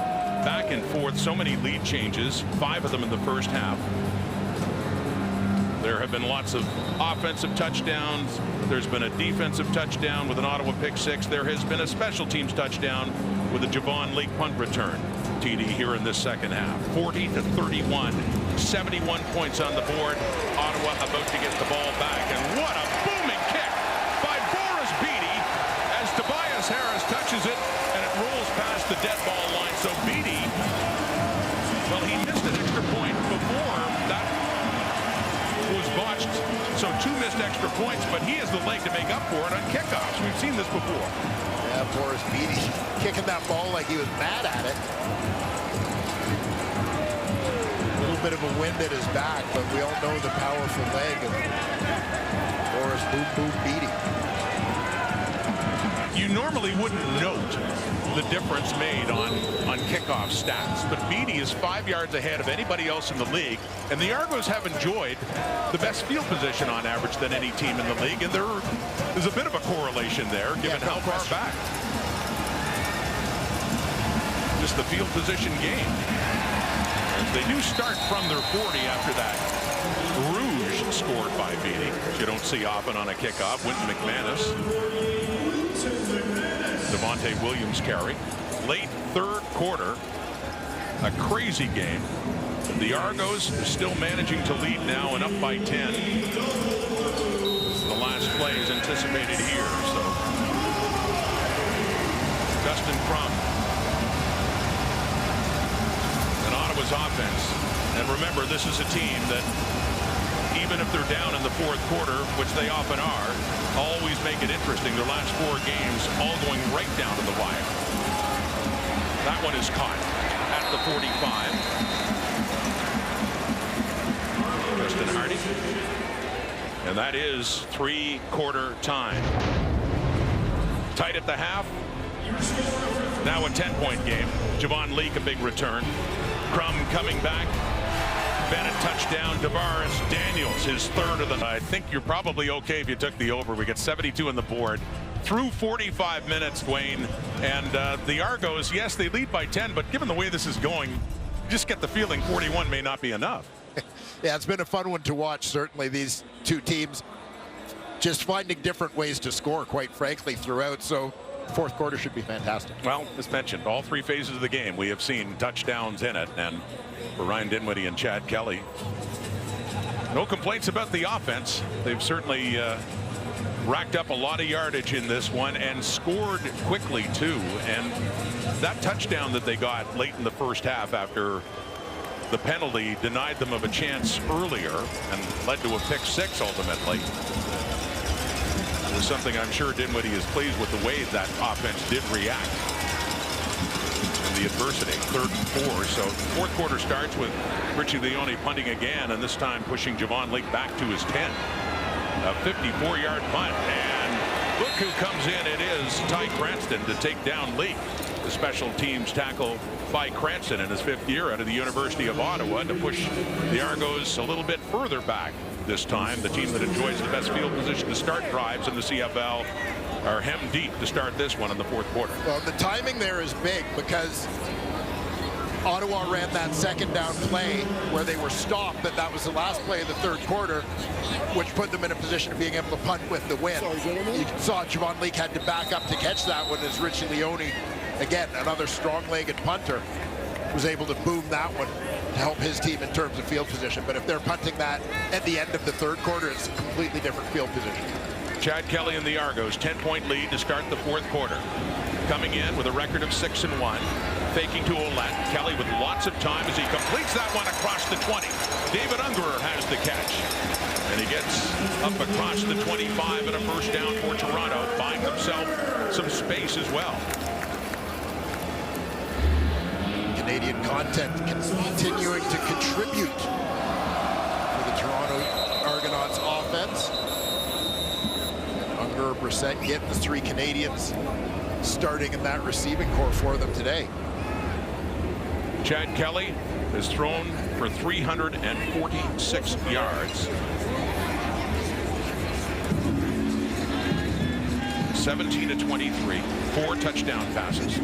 back and forth, so many lead changes, 5 of them in the first half. There have been lots of offensive touchdowns. There's been a defensive touchdown with an Ottawa pick-6. There has been a special teams touchdown with a Javon Leake punt return. TD here in this second half. 40-31, 71 points on the board. Ottawa about to get the ball back, and what a booming kick by Boris Beatty as Tobias Harris touches it, and it rolls past the dead ball line. So Beatty, well, he missed an extra point before that was botched, so 2 missed extra points, but he has the leg to make up for it on kickoffs. We've seen this before. Yeah, Boris Beatty kicking that ball like he was mad at it. A little bit of a wind at his back, but we all know the powerful leg of Boris Boom Boom Beatty. You normally wouldn't note the difference made on kickoff stats, but Beatty is 5 yards ahead of anybody else in the league, and the Argos have enjoyed the best field position on average than any team in the league, and there is a bit of a correlation there given how far back. Just the field position game. They do start from their 40 after that Rouge scored by Beatty, which you don't see often on a kickoff. Wynton McManus. Devontae Williams carry. Late third quarter, a crazy game. The Argos still managing to lead now and up by 10. The last play is anticipated here. So Dustin Crum and Ottawa's offense. And remember, this is a team that, even if they're down in the fourth quarter, which they often are, always make it interesting. Their last 4 games all going right down to the wire. That one is caught at the 45. Justin Hardy. And that is 3-quarter time. Tight at the half. Now a 10-point game. Javon Leake, a big return. Crum coming back. Bennett touchdown. Tavares Daniels, his third of the night. I think you're probably okay if you took the over. We get 72 on the board. Through 45 minutes, Dwayne. And the Argos, yes, they lead by 10, but given the way this is going, you just get the feeling 41 may not be enough. Yeah, it's been a fun one to watch. Certainly these two teams just finding different ways to score, quite frankly, throughout. So fourth quarter should be fantastic. Well, as mentioned, all 3 phases of the game, we have seen touchdowns in it. And for Ryan Dinwiddie and Chad Kelly, no complaints about the offense. They've certainly racked up a lot of yardage in this one and scored quickly, too. And that touchdown that they got late in the first half after the penalty denied them of a chance earlier and led to a pick 6 ultimately. It was something I'm sure Dinwiddie is pleased with, the way that offense did react in the adversity. 3rd and 4. So fourth quarter starts with Richie Leone punting again, and this time pushing Javon Leake back to his 10. A 54-yard punt, and look who comes in. It is Ty Cranston to take down Leake. The special teams tackle by Cranston in his 5th year out of the University of Ottawa to push the Argos a little bit further back this time. The team that enjoys the best field position to start drives in the CFL are hemmed deep to start this one in the fourth quarter. Well, the timing there is big because Ottawa ran that 2nd down play where they were stopped, but that was the last play of the 3rd quarter, which put them in a position of being able to punt with the win. You saw Javon Leake had to back up to catch that one as Richie Leone, again, another strong-legged punter, was able to boom that one to help his team in terms of field position. But if they're punting that at the end of the 3rd quarter, it's a completely different field position. Chad Kelly and the Argos, 10-point lead to start the fourth quarter. Coming in with a record of 6-1. Faking to Ouellette. Kelly with lots of time as he completes that one across the 20. David Ungerer has the catch. And he gets up across the 25 and a first down for Toronto, buying himself some space as well. Canadian content continuing to contribute to the Toronto Argonauts offense. Ungerer, Brissett getting the 3 Canadians starting in that receiving core for them today. Chad Kelly has thrown for 346 yards. 17 of 23, 4 touchdown passes.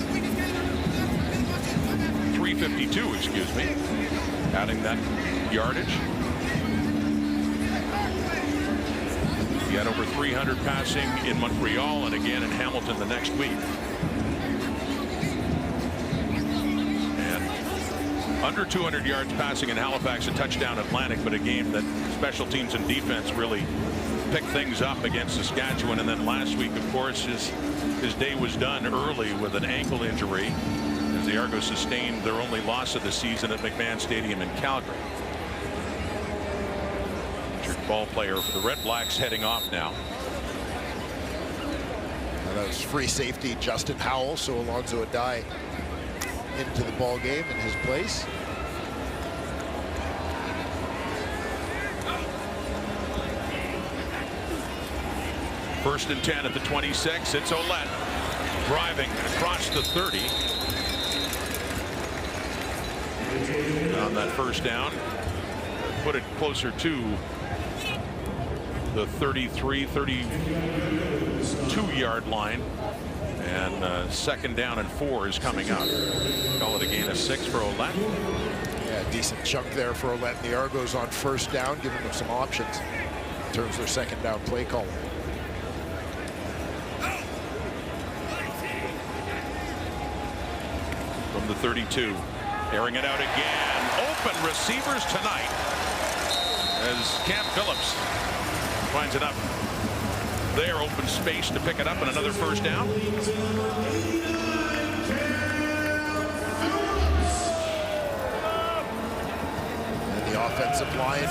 352, excuse me, adding that yardage. He had over 300 passing in Montreal and again in Hamilton the next week. And under 200 yards passing in Halifax, a touchdown Atlantic, but a game that special teams and defense really picked things up against Saskatchewan. And then last week, of course, his day was done early with an ankle injury as the Argos sustained their only loss of the season at McMahon Stadium in Calgary. Ball player for the Red Blacks heading off now. And that was free safety Justin Howell, so Alonzo Adai into the ball game in his place. First and 10 at the 26. It's Ouellette driving across the 30. On that first down, put it closer to the 33, 32-yard line. And 2nd down and 4 is coming up. Call it a gain of 6 for Ouellette. Yeah, decent chunk there for letting the Argos on first down, giving them some options in terms of their second down play call. From the 32, airing it out again. Open receivers tonight as Cam Phillips finds enough there, open space to pick it up, and another first down. And the offensive line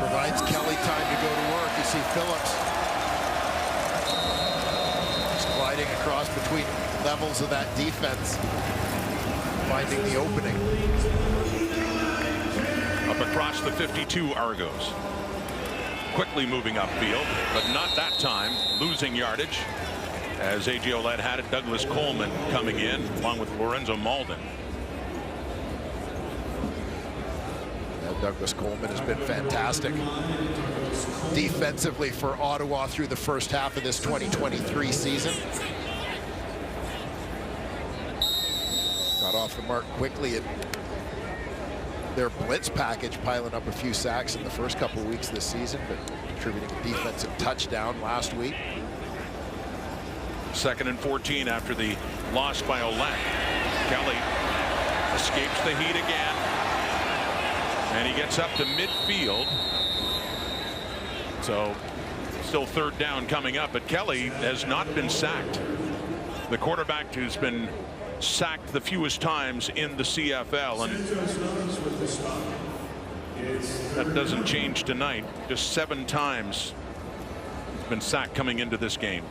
provides Kelly time to go to work. You see Phillips just gliding across between levels of that defense, finding the opening. Up across the 52, Argos. Quickly moving upfield, but not that time. Losing yardage as A.J. Oled had it. Douglas Coleman coming in along with Lorenzo Malden. Douglas Coleman has been fantastic defensively for Ottawa through the first half of this 2023 season. Got off the mark quickly at their blitz package, piling up a few sacks in the first couple of weeks this season, but contributing a defensive touchdown last week. 2nd and 14 after the loss by Oled. Kelly escapes the heat again, and he gets up to midfield. So still 3rd down coming up, but Kelly has not been sacked. The quarterback who's been sacked the fewest times in the CFL, and that doesn't change tonight. Just 7 times he's been sacked coming into this game.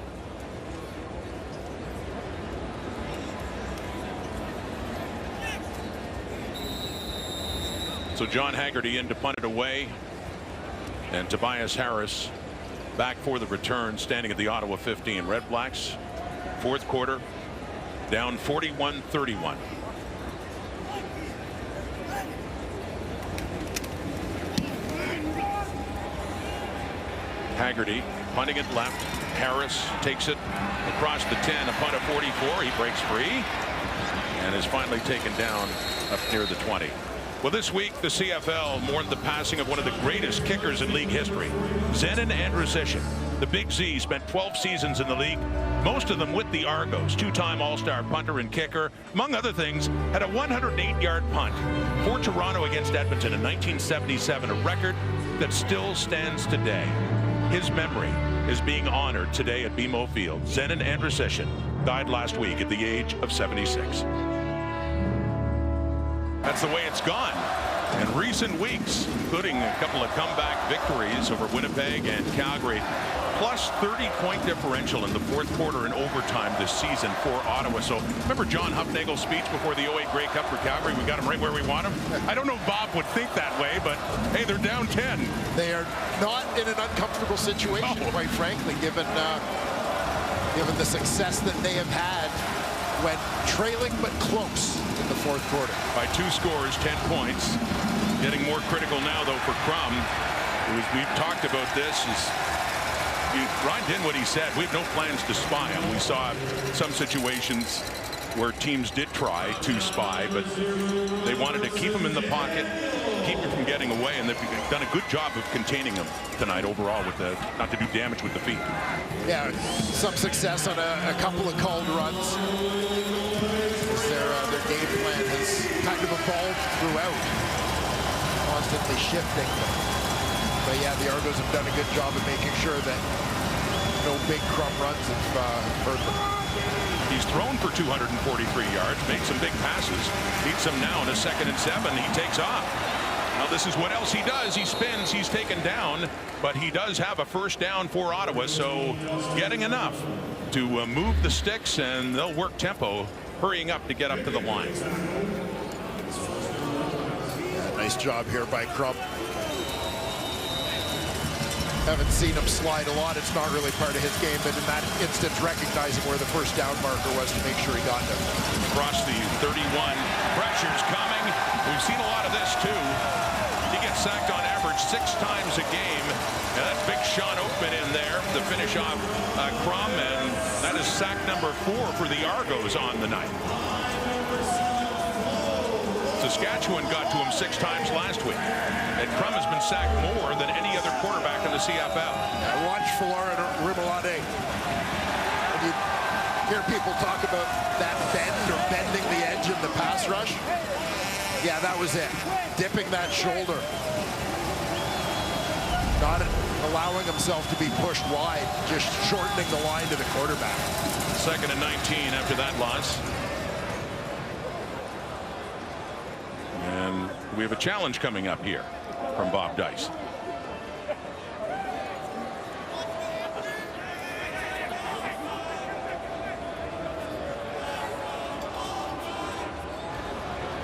So John Haggerty in to punt it away, and Tobias Harris back for the return, standing at the Ottawa 15. Red Blacks, 4th quarter, down 41-31. Haggerty punting it left. Harris takes it across the 10, a punt of 44. He breaks free and is finally taken down up near the 20. Well, this week the CFL mourned the passing of one of the greatest kickers in league history, Zenon Andrusishin. The Big Z spent 12 seasons in the league, most of them with the Argos. 2-time All-Star punter and kicker. Among other things, had a 108-yard punt for Toronto against Edmonton in 1977, a record that still stands today. His memory is being honored today at BMO Field. Zenon Andrusishin died last week at the age of 76. That's the way it's gone in recent weeks, including a couple of comeback victories over Winnipeg and Calgary. Plus 30-point differential in the 4th quarter and overtime this season for Ottawa. So remember John Hufnagel's speech before the 08 Grey Cup for Calgary? We got him right where we want him. I don't know if Bob would think that way, but hey, they're down 10. They are not in an uncomfortable situation, quite frankly, given the success that they have had when trailing but close in the 4th quarter. By 2 scores, 10 points. Getting more critical now, though, for Crum. We've talked about this. Ryan did what he said. We have no plans to spy him. We saw some situations where teams did try to spy, but they wanted to keep him in the pocket, keep him from getting away, and they've done a good job of containing him tonight overall, with not to do damage with the feet. Yeah, some success on a couple of called runs. Their game plan has kind of evolved throughout, constantly shifting. But yeah, the Argos have done a good job of making sure that no big Crum runs have hurt them. He's thrown for 243 yards, made some big passes. Needs some now in a 2nd and 7. He takes off. Now this is what else he does. He spins, he's taken down, but he does have a first down for Ottawa, so getting enough to move the sticks, and they'll work tempo, hurrying up to get up to the line. Yeah, nice job here by Crum. Haven't seen him slide a lot. It's not really part of his game, but in that instance, recognizing where the first down marker was to make sure he got there. Across the 31, pressure's coming. We've seen a lot of this too. He gets sacked on average 6 times a game. And that's big Sean Oakman in there to finish off Crum, and that is sack number 4 for the Argos on the night. So Saskatchewan got to him 6 times last week. And Crum has been sacked more than any other quarterback in the CFL. Watch Florida Rimolade. When you hear people talk about that bend or bending the edge of the pass rush, yeah, that was it. Dipping that shoulder. Not allowing himself to be pushed wide, just shortening the line to the quarterback. 2nd and 19 after that loss. And we have a challenge coming up here from Bob Dice.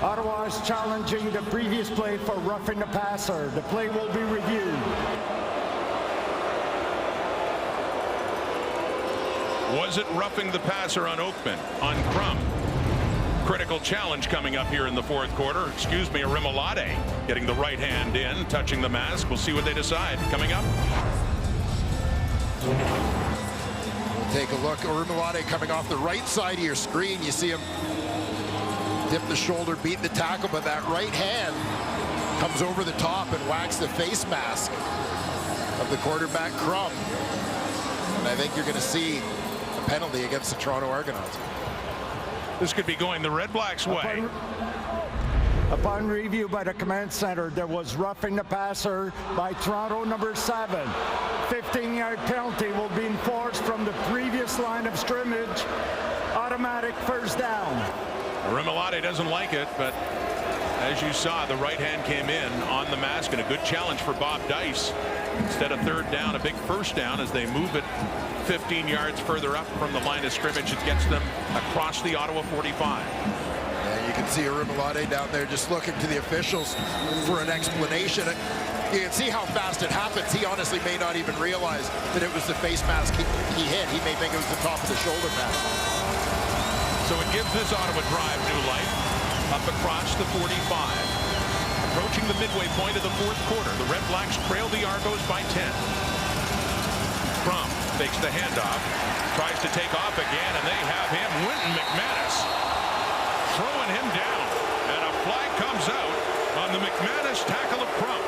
Ottawa is challenging the previous play for roughing the passer. The play will be reviewed. Was it roughing the passer on Oakman, on Crum? Critical challenge coming up here in the 4th quarter. Excuse me, Rimolade getting the right hand in, touching the mask. We'll see what they decide. Coming up. We'll take a look. Rimolade coming off the right side of your screen. You see him dip the shoulder, beat the tackle, but that right hand comes over the top and whacks the face mask of the quarterback, Crum. And I think you're going to see a penalty against the Toronto Argonauts. This could be going the Red Blacks' way. Upon review by the command center, there was roughing the passer by Toronto number 7. 15-yard penalty will be enforced from the previous line of scrimmage. Automatic first down. Rimolade doesn't like it, but as you saw, the right hand came in on the mask, and a good challenge for Bob Dice. Instead of 3rd down, a big first down as they move it 15 yards further up from the line of scrimmage. It gets them across the Ottawa 45. Yeah, you can see Rimolade down there just looking to the officials for an explanation. You can see how fast it happens. He honestly may not even realize that it was the face mask he hit. He may think it was the top of the shoulder pad. So it gives this Ottawa drive new life up across the 45. Approaching the midway point of the 4th quarter, the Red Blacks trail the Argos by 10. Crum fakes the handoff, tries to take off again, and they have him, Winton McManus, throwing him down. And a flag comes out on the McManus tackle of Crum.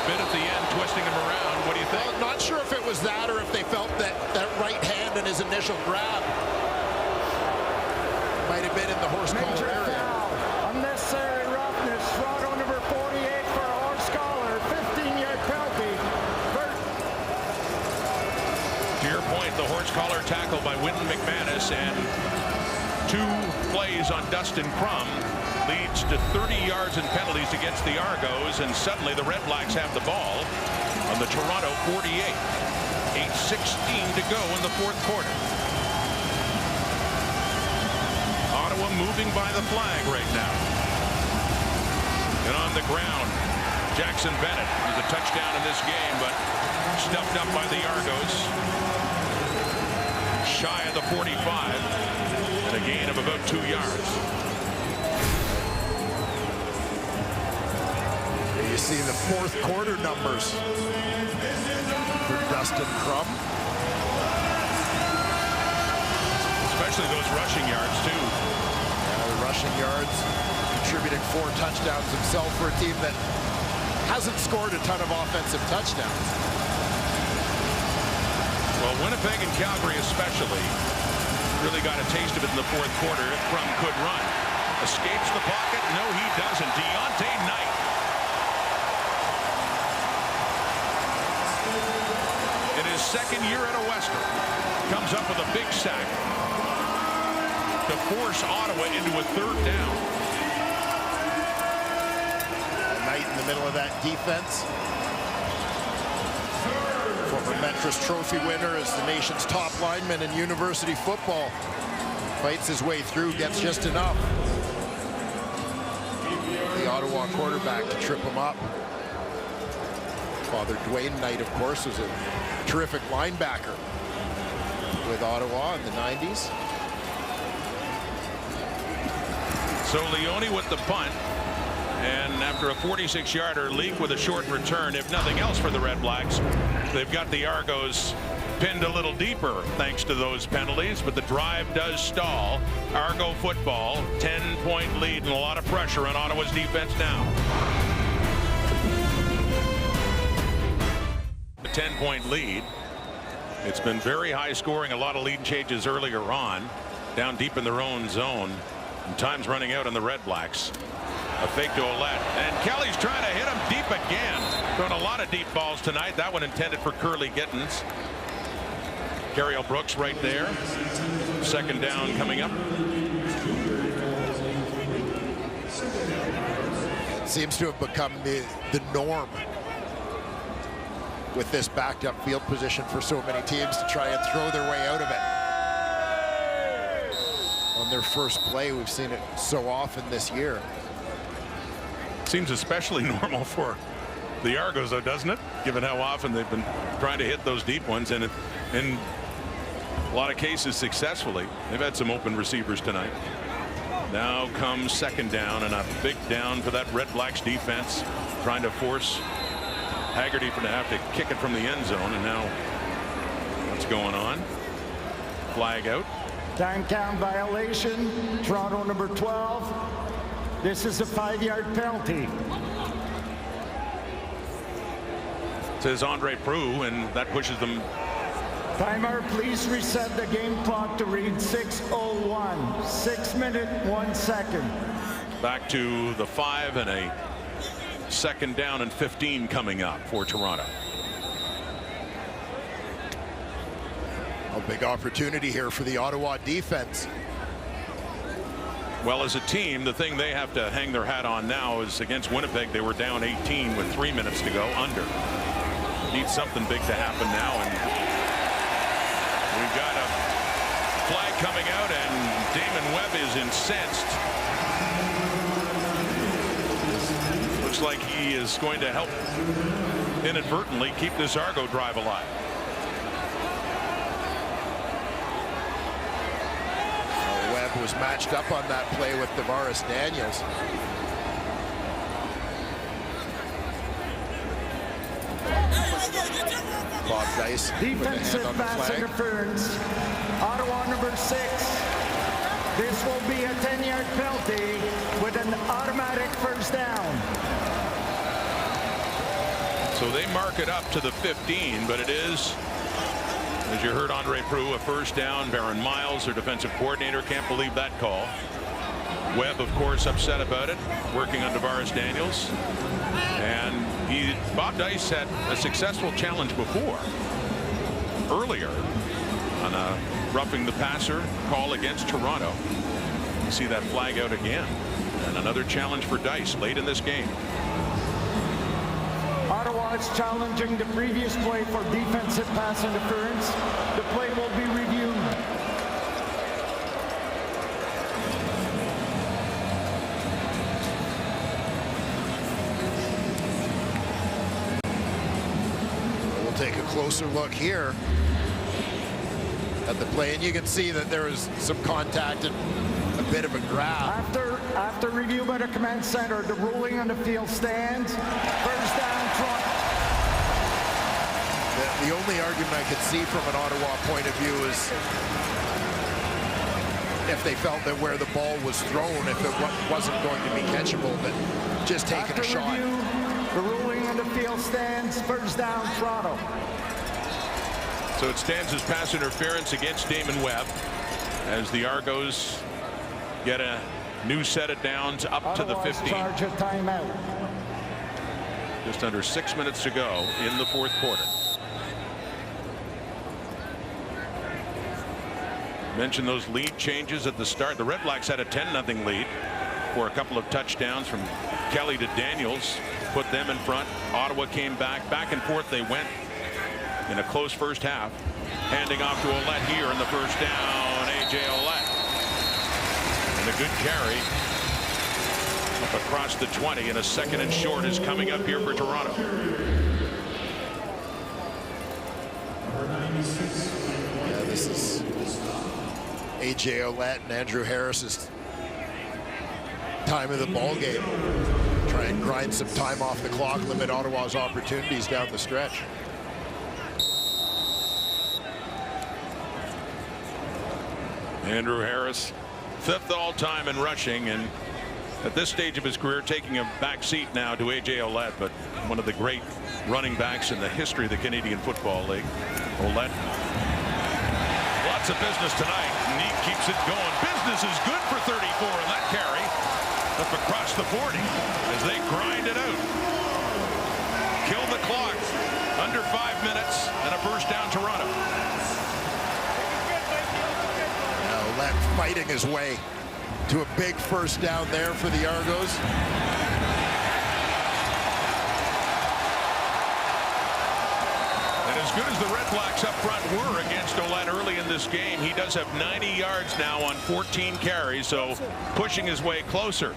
Bit at the end, twisting him around. What do you think? Well, not sure if it was that or if they felt that right hand in his initial grab might have been in the horse collar area. Unnecessary roughness. Toronto number 48 for a horse collar. 15-yard penalty. To your point, the horse collar tackle by Winton McManus and 2 plays on Dustin Crum leads to 30 yards and penalties against the Argos, and suddenly the Red Blacks have the ball on the Toronto 48. 8:16 to go in the 4th quarter. Ottawa moving by the flag right now. And on the ground, Jackson Bennett with a touchdown in this game, but stuffed up by the Argos. Shy of the 45, and a gain of about 2 yards. You see the 4th quarter numbers for Dustin Crum. Especially those rushing yards, too. Yeah, the rushing yards, contributing 4 touchdowns himself for a team that hasn't scored a ton of offensive touchdowns. Well, Winnipeg and Calgary especially really got a taste of it in the 4th quarter. If Crum could run. Escapes the pocket. No, he doesn't. Deontay Knight. In his 2nd year at a Western, comes up with a big sack to force Ottawa into a 3rd down. Knight in the middle of that defense. Former Metris Trophy winner, is the nation's top lineman in university football. Fights his way through, gets just enough. The Ottawa quarterback to trip him up. Father Dwayne Knight, of course, was a terrific linebacker with Ottawa in the 90s. So Leone with the punt. And after a 46-yarder, Leak with a short return. If nothing else for the Red Blacks, they've got the Argos pinned a little deeper thanks to those penalties, but the drive does stall. Argo football, 10-point lead and a lot of pressure on Ottawa's defense now. A 10-point lead. It's been very high scoring, a lot of lead changes earlier on, down deep in their own zone, and time's running out on the Red Blacks. A fake to Ouellette, and Kelly's trying to hit him deep again. Throwing a lot of deep balls tonight. That one intended for Curly Gittins. Cariel Brooks right there. Second down coming up. It seems to have become the norm with this backed up field position for so many teams to try and throw their way out of it. On their first play, we've seen it so often this year. Seems especially normal for the Argos, though, doesn't it? Given how often they've been trying to hit those deep ones, and in a lot of cases successfully. They've had some open receivers tonight. Now comes second down, and a big down for that Red Blacks defense, trying to force Haggerty to have to kick it from the end zone. And now what's going on? Flag out. Time count violation. Toronto number 12. This is a 5-yard penalty. It says Andre Proulx, and that pushes them. Timer, please reset the game clock to read 6:01. 6 minutes, 1 second. Back to the 5 and a second down and 15 coming up for Toronto. A big opportunity here for the Ottawa defense. Well, as a team, the thing they have to hang their hat on now is against Winnipeg. They were down 18 with 3 minutes to go, under. Need something big to happen now, and we've got a flag coming out, and Damon Webb is incensed. Looks like he is going to help inadvertently keep this Argo drive alive. Was matched up on that play with Tavares Daniels. Bob Dice. Defensive pass interference. Ottawa number 6. This will be a 10-yard penalty with an automatic first down. So they mark it up to the 15, but it is, as you heard Andre Proulx, a first down. Baron Miles, their defensive coordinator, can't believe that call. Webb, of course, upset about it, working on Tavares Daniels. And Bob Dice had a successful challenge before, earlier, on a roughing the passer call against Toronto. You see that flag out again. And another challenge for Dice late in this game. Ottawa is challenging the previous play for defensive pass interference. The play will be reviewed. We'll take a closer look here at the play, and you can see that there was some contact and a bit of a grab. After review by the command center, the ruling on the field stands. First down, Toronto. The only argument I could see from an Ottawa point of view is if they felt that where the ball was thrown, if it wasn't going to be catchable, but just taking a shot. Review, the ruling on the field stands. First down, Toronto. So it stands as pass interference against Damon Webb as the Argos get a new set of downs up to the 15. Charge a timeout. Just under 6 minutes to go in the fourth quarter. Mentioned those lead changes at the start. The Red Blacks had a 10-0 lead for a couple of touchdowns from Kelly to Daniels, put them in front. Ottawa came back and forth they went in a close first half. Handing off to Ouellette here in the first down. A.J. Ouellette. And a good carry up across the 20, and a second and short is coming up here for Toronto. Yeah, this is A.J. Ouellette and Andrew Harris's time of the ball game. Try and grind some time off the clock, limit Ottawa's opportunities down the stretch. Andrew Harris, 5th all-time in rushing, and at this stage of his career taking a back seat now to A.J. Ouellette, but one of the great running backs in the history of the Canadian Football League. Ouellette, lots of business tonight, and he keeps it going. Business is good for 34 in that carry up across the 40 as they grind it out. Kill the clock. Under 5 minutes and a first down Toronto. Ouellette fighting his way to a big first down there for the Argos. And as good as the Red Blacks up front were against Ouellette early in this game, he does have 90 yards now on 14 carries, so pushing his way closer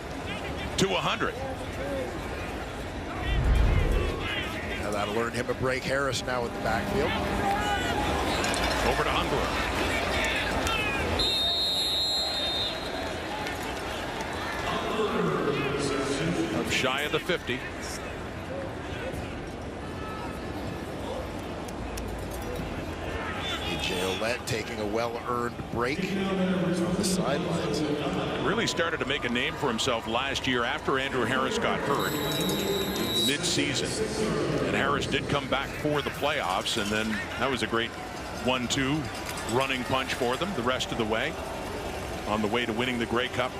to 100. Now that'll earn him a break. Harris now in the backfield. Over to Umbro. Up shy of the 50. A.J. Ouellette taking a well-earned break on the sidelines. Really started to make a name for himself last year after Andrew Harris got hurt mid-season. And Harris did come back for the playoffs, and then that was a great 1-2 running punch for them the rest of the way on the way to winning the Grey Cup.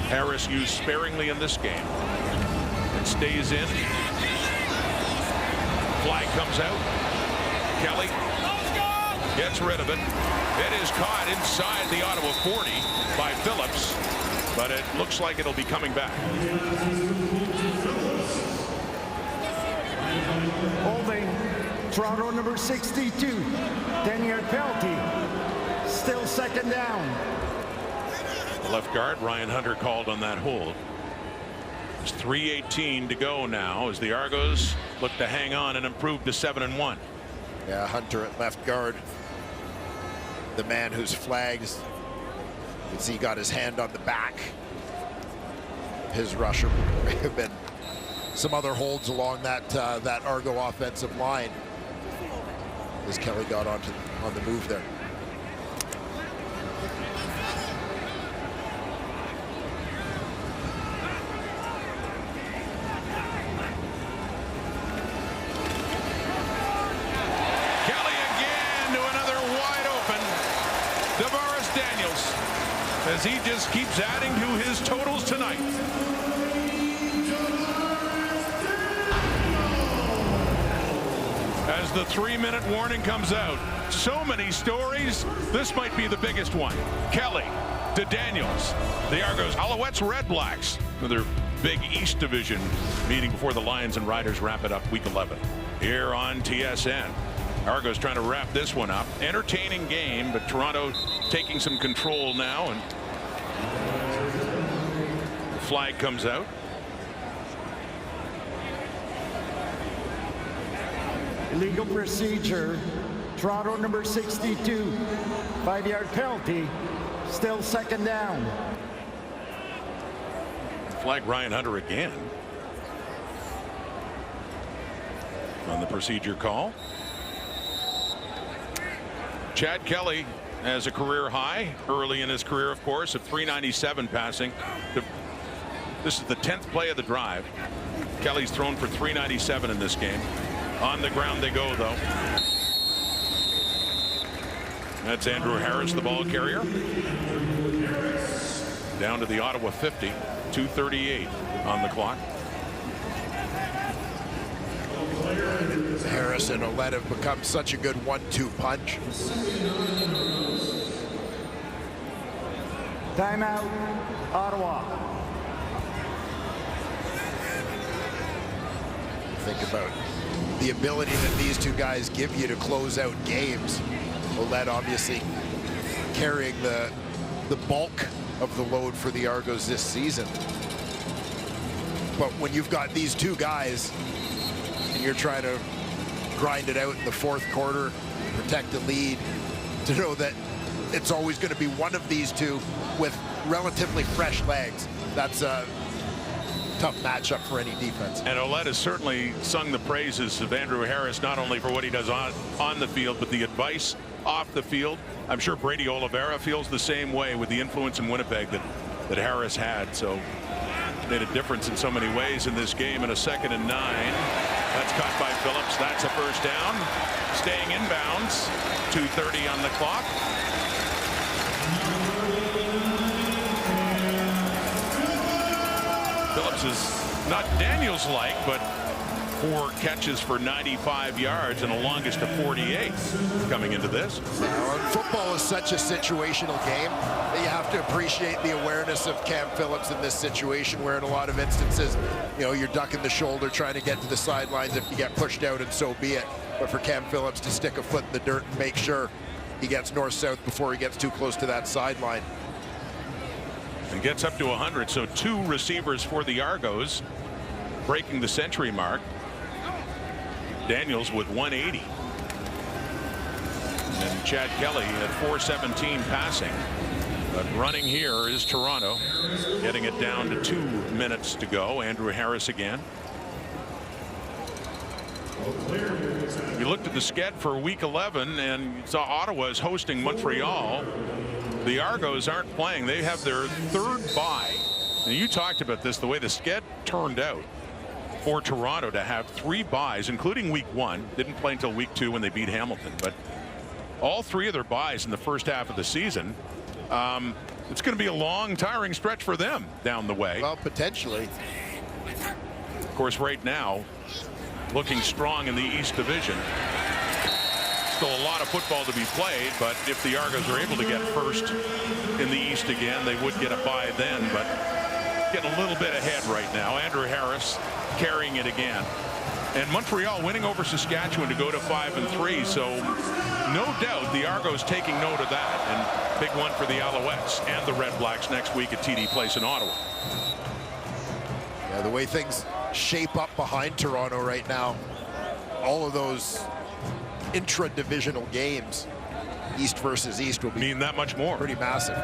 Harris used sparingly in this game and stays in. Flag comes out. Kelly gets rid of it. It is caught inside the Ottawa 40 by Phillips, but it looks like it'll be coming back. Holding Toronto number 62, 10-yard penalty. Still second down. The left guard Ryan Hunter called on that hold. It's 3:18 to go now as the Argos look to hang on and improve to 7-1. Yeah, Hunter at left guard, the man whose flags, you can see he got his hand on the back. His rusher may have been some other holds along that that Argo offensive line as Kelly got on the move there. As he just keeps adding to his totals tonight. As the 3-minute warning comes out, so many stories. This might be the biggest one. Kelly to Daniels. The Argos, Alouettes, Red Blacks. Another big East Division meeting before the Lions and Riders wrap it up week 11. Here on TSN. Argos trying to wrap this one up. Entertaining game, but Toronto taking some control now, and the flag comes out. Illegal procedure. Toronto number 62, 5-yard penalty. Still second down. Flag Ryan Hunter again on the procedure call. Chad Kelly has a career high early in his career, of course, of 397 passing. This is the 10th play of the drive. Kelly's thrown for 397 in this game. On the ground they go, though. That's Andrew Harris, the ball carrier. Down to the Ottawa 50, 2:38 on the clock. Harris and Ouellette have become such a good 1-2 punch. Timeout, Ottawa. Think about the ability that these two guys give you to close out games. Ouellette obviously carrying the bulk of the load for the Argos this season. But when you've got these two guys and you're trying to grind it out in the fourth quarter, protect the lead, to know that it's always going to be one of these two with relatively fresh legs. That's a tough matchup for any defense. And Ouellette has certainly sung the praises of Andrew Harris, not only for what he does on the field, but the advice off the field. I'm sure Brady Oliveira feels the same way with the influence in Winnipeg that Harris had. So made a difference in so many ways in this game. In a 2nd and 9. That's caught by Phillips. That's a first down. Staying inbounds. 2:30 on the clock. Phillips is not Daniels-like, but 4 catches for 95 yards and a longest of 48 coming into this. Well, football is such a situational game that you have to appreciate the awareness of Cam Phillips in this situation, where in a lot of instances, you know, you're ducking the shoulder trying to get to the sidelines. If you get pushed out, and so be it. But for Cam Phillips to stick a foot in the dirt and make sure he gets north-south before he gets too close to that sideline. And gets up to 100. So 2 receivers for the Argos breaking the century mark. Daniels with 180. And Chad Kelly at 417 passing. But running here is Toronto, getting it down to 2 minutes to go. Andrew Harris again. We looked at the sched for week 11 and you saw Ottawa is hosting Montreal. The Argos aren't playing. They have their 3rd bye. And you talked about this, the way the sched turned out for Toronto to have 3 byes, including week 1. Didn't play until week 2 when they beat Hamilton. But all 3 of their byes in the first half of the season. It's going to be a long, tiring stretch for them down the way. Well, potentially. Of course, right now, looking strong in the East Division. Still a lot of football to be played, but if the Argos are able to get first in the East again, they would get a bye then. But getting a little bit ahead right now. Andrew Harris carrying it again. And Montreal winning over Saskatchewan to go to 5-3. So no doubt the Argos taking note of that. And big one for the Alouettes and the Red Blacks next week at TD Place in Ottawa. Yeah, the way things shape up behind Toronto right now, all of those intra-divisional games, East versus East, will mean that much more. Pretty massive.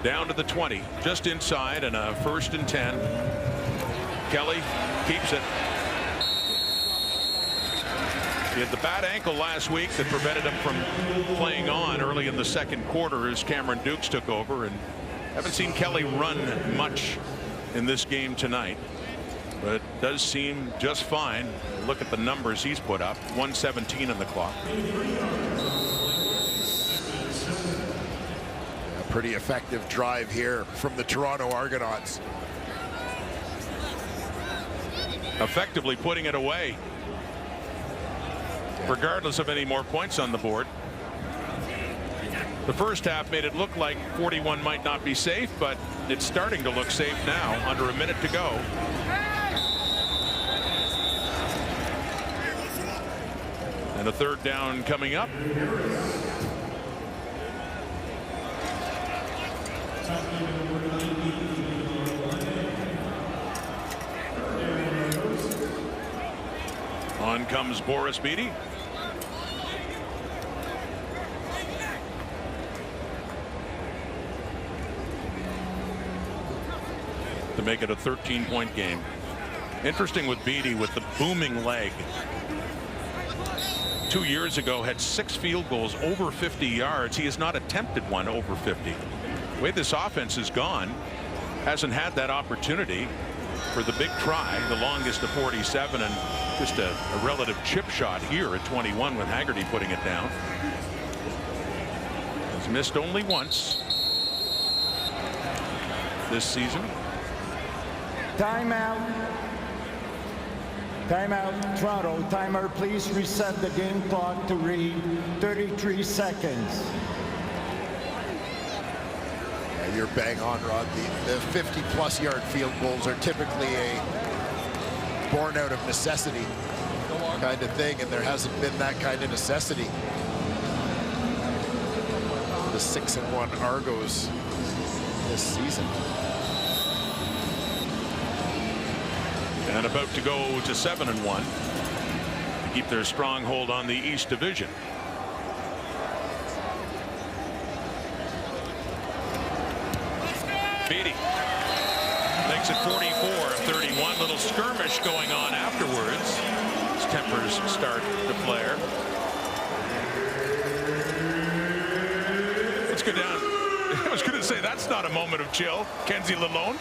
Down to the 20, just inside, and a 1st and 10. Kelly keeps it. He had the bad ankle last week that prevented him from playing on early in the 2nd quarter as Cameron Dukes took over, and haven't seen Kelly run much in this game tonight, but it does seem just fine. Look at the numbers he's put up. 1:17 on the clock. A pretty effective drive here from the Toronto Argonauts. Effectively putting it away, regardless of any more points on the board. The first half made it look like 41 might not be safe, but it's starting to look safe now, under a minute to go. And a 3rd down coming up. On comes Boris Beatty. To make it a 13-point game. Interesting with Beatty with the booming leg. 2 years ago had 6 field goals over 50 yards. He has not attempted one over 50. The way this offense has gone, hasn't had that opportunity for the big try, the longest of 47, and just a relative chip shot here at 21 with Haggerty putting it down. He's missed only once this season. Timeout. Timeout, Toronto. Timer, please reset the game clock to read 33 seconds. Yeah, you're bang on, Rod. The 50-plus yard field goals are typically a born out of necessity kind of thing, and there hasn't been that kind of necessity. The 6-1 Argos this season. And about to go to 7-1. keep their stronghold on the East Division. Beatty makes it 44-31. Little skirmish going on afterwards as tempers start to flare. Let's go down. I was going to say that's not a moment of chill. Kenzie Lalone.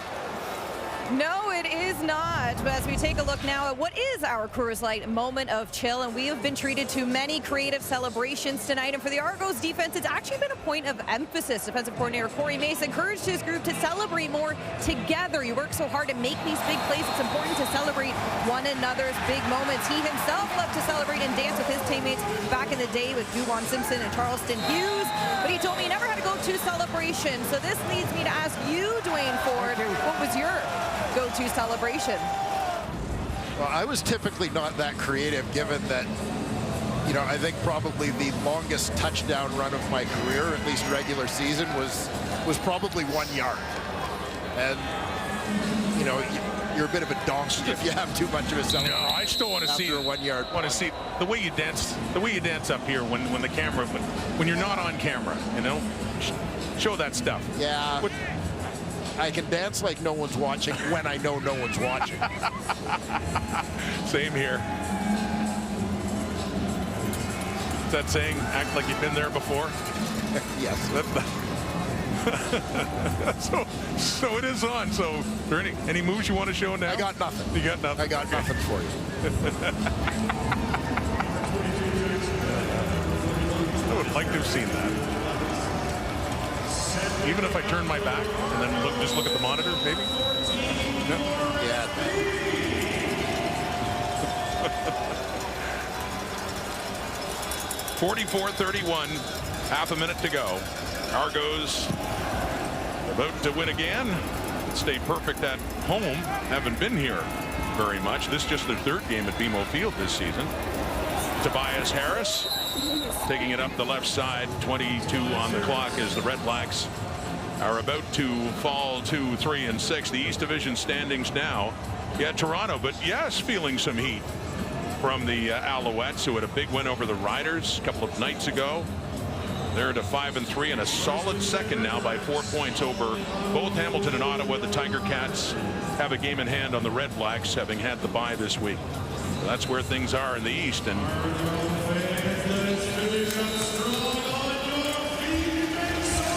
No, it is not. But as we take a look now at what is our Coors Light moment of chill, and we have been treated to many creative celebrations tonight. And for the Argos defense, it's actually been a point of emphasis. Defensive coordinator Corey Mace encouraged his group to celebrate more together. You work so hard to make these big plays. It's important to celebrate one another's big moments. He himself loved to celebrate and dance with his teammates back in the day with Duvon Simpson and Charleston Hughes. But he told me he never had a go-to celebration. So this leads me to ask you, Dwayne Ford, what was your go-to celebration? Well, I was typically not that creative, given that, you know, I think probably the longest touchdown run of my career, at least regular season, was probably 1 yard. And, you know, you're a bit of a donkey if you have too much of a celebration. No, I still want to see a 1 yard. Want to see the way you dance, up here when the camera, when you're not on camera. You know, show that stuff. Yeah. I can dance like no one's watching when I know no one's watching. Same here. Is that saying, act like you've been there before? Yes. So it is on. So, are there any moves you want to show now? I got nothing. You got nothing? I got nothing for you. I would like to have seen that. Even if I turn my back and then just look at the monitor, maybe? No? Yeah. 44-31, half a minute to go. Argos about to win again. Stay perfect at home. Haven't been here very much. This is just their third game at BMO Field this season. Tobias Harris taking it up the left side. 22 on the clock as the Red Blacks are about to fall to 3-6. The East Division standings now. Yeah, Toronto, but yes, feeling some heat from the Alouettes, who had a big win over the Riders a couple of nights ago. They're to 5-3 and a solid second now by 4 points over both Hamilton and Ottawa. The Tiger Cats have a game in hand on the Red Blacks, having had the bye this week. So that's where things are in the East. And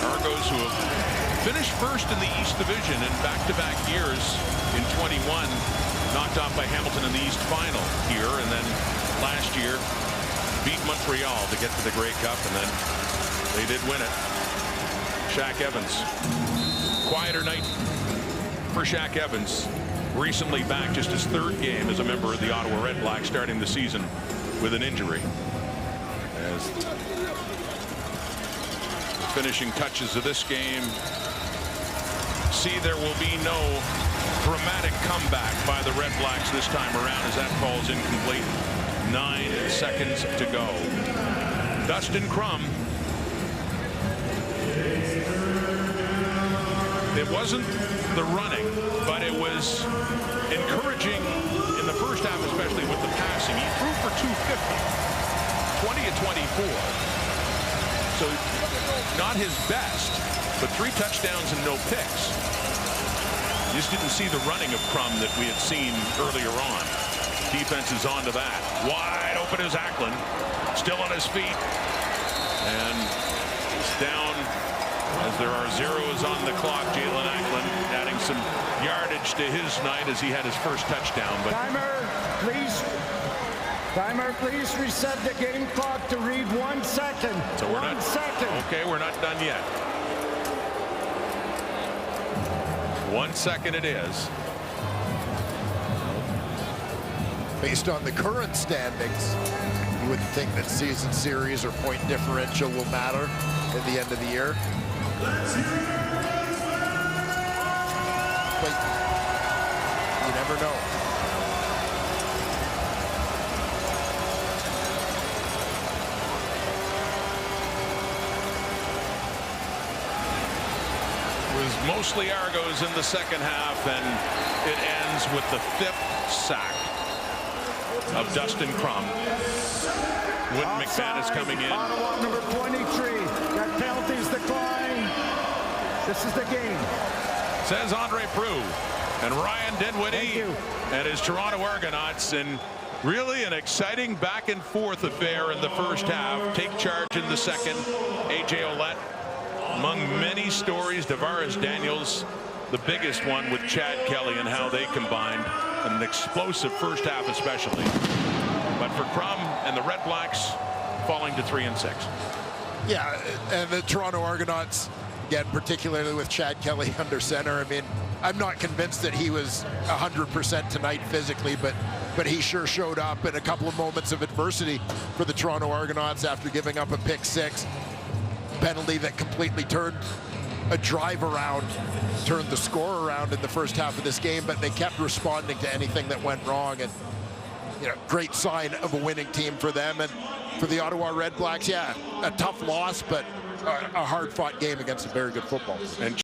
Argos, who have finished first in the East Division in back-to-back years in 21, knocked off by Hamilton in the East Final here, and then last year beat Montreal to get to the Grey Cup, and then they did win it. Shaq Evans. Quieter night for Shaq Evans. Recently back, just his third game as a member of the Ottawa Red Blacks, starting the season with an injury. As finishing touches of this game, see, there will be no dramatic comeback by the Red Blacks this time around, as that falls incomplete. 9 seconds to go. Dustin Crum. It wasn't the running, but it was encouraging in the first half, especially with the passing. He threw for 250, 20 of 24. So not his best, but 3 touchdowns and no picks. You just didn't see the running of Crum that we had seen earlier on. Defense is on to that. Wide open is Acklin, still on his feet, and it's down as there are zeros on the clock. Jalen Acklin adding some yardage to his night as he had his first touchdown. But Timer, please reset the game clock to read 1 second. So we're 1 second. Okay, we're not done yet. 1 second it is. Based on the current standings, you wouldn't think that season series or point differential will matter at the end of the year. But you never know. It was mostly Argos in the second half, and it ends with the 5th sack of Dustin Crum. Wood McManus coming in. Ottawa number 23. That penalty's declined. This is the game. Says Andre Proulx and Ryan Dinwiddie and his Toronto Argonauts, and really an exciting back and forth affair in the first half. Take charge in the second. AJ Ouellette, among many stories, Tavares Daniels, the biggest one with Chad Kelly and how they combined. An explosive first half especially. But for Crum and the Red Blacks falling to 3-6. Yeah, and the Toronto Argonauts, again, particularly with Chad Kelly under center. I mean, I'm not convinced that he was 100% tonight physically, but he sure showed up in a couple of moments of adversity for the Toronto Argonauts after giving up a pick six. Penalty that completely turned a drive around, turned the score around in the first half of this game, but they kept responding to anything that went wrong. And, you know, great sign of a winning team for them. And for the Ottawa REDBLACKS, yeah, a tough loss, but a hard-fought game against a very good football team.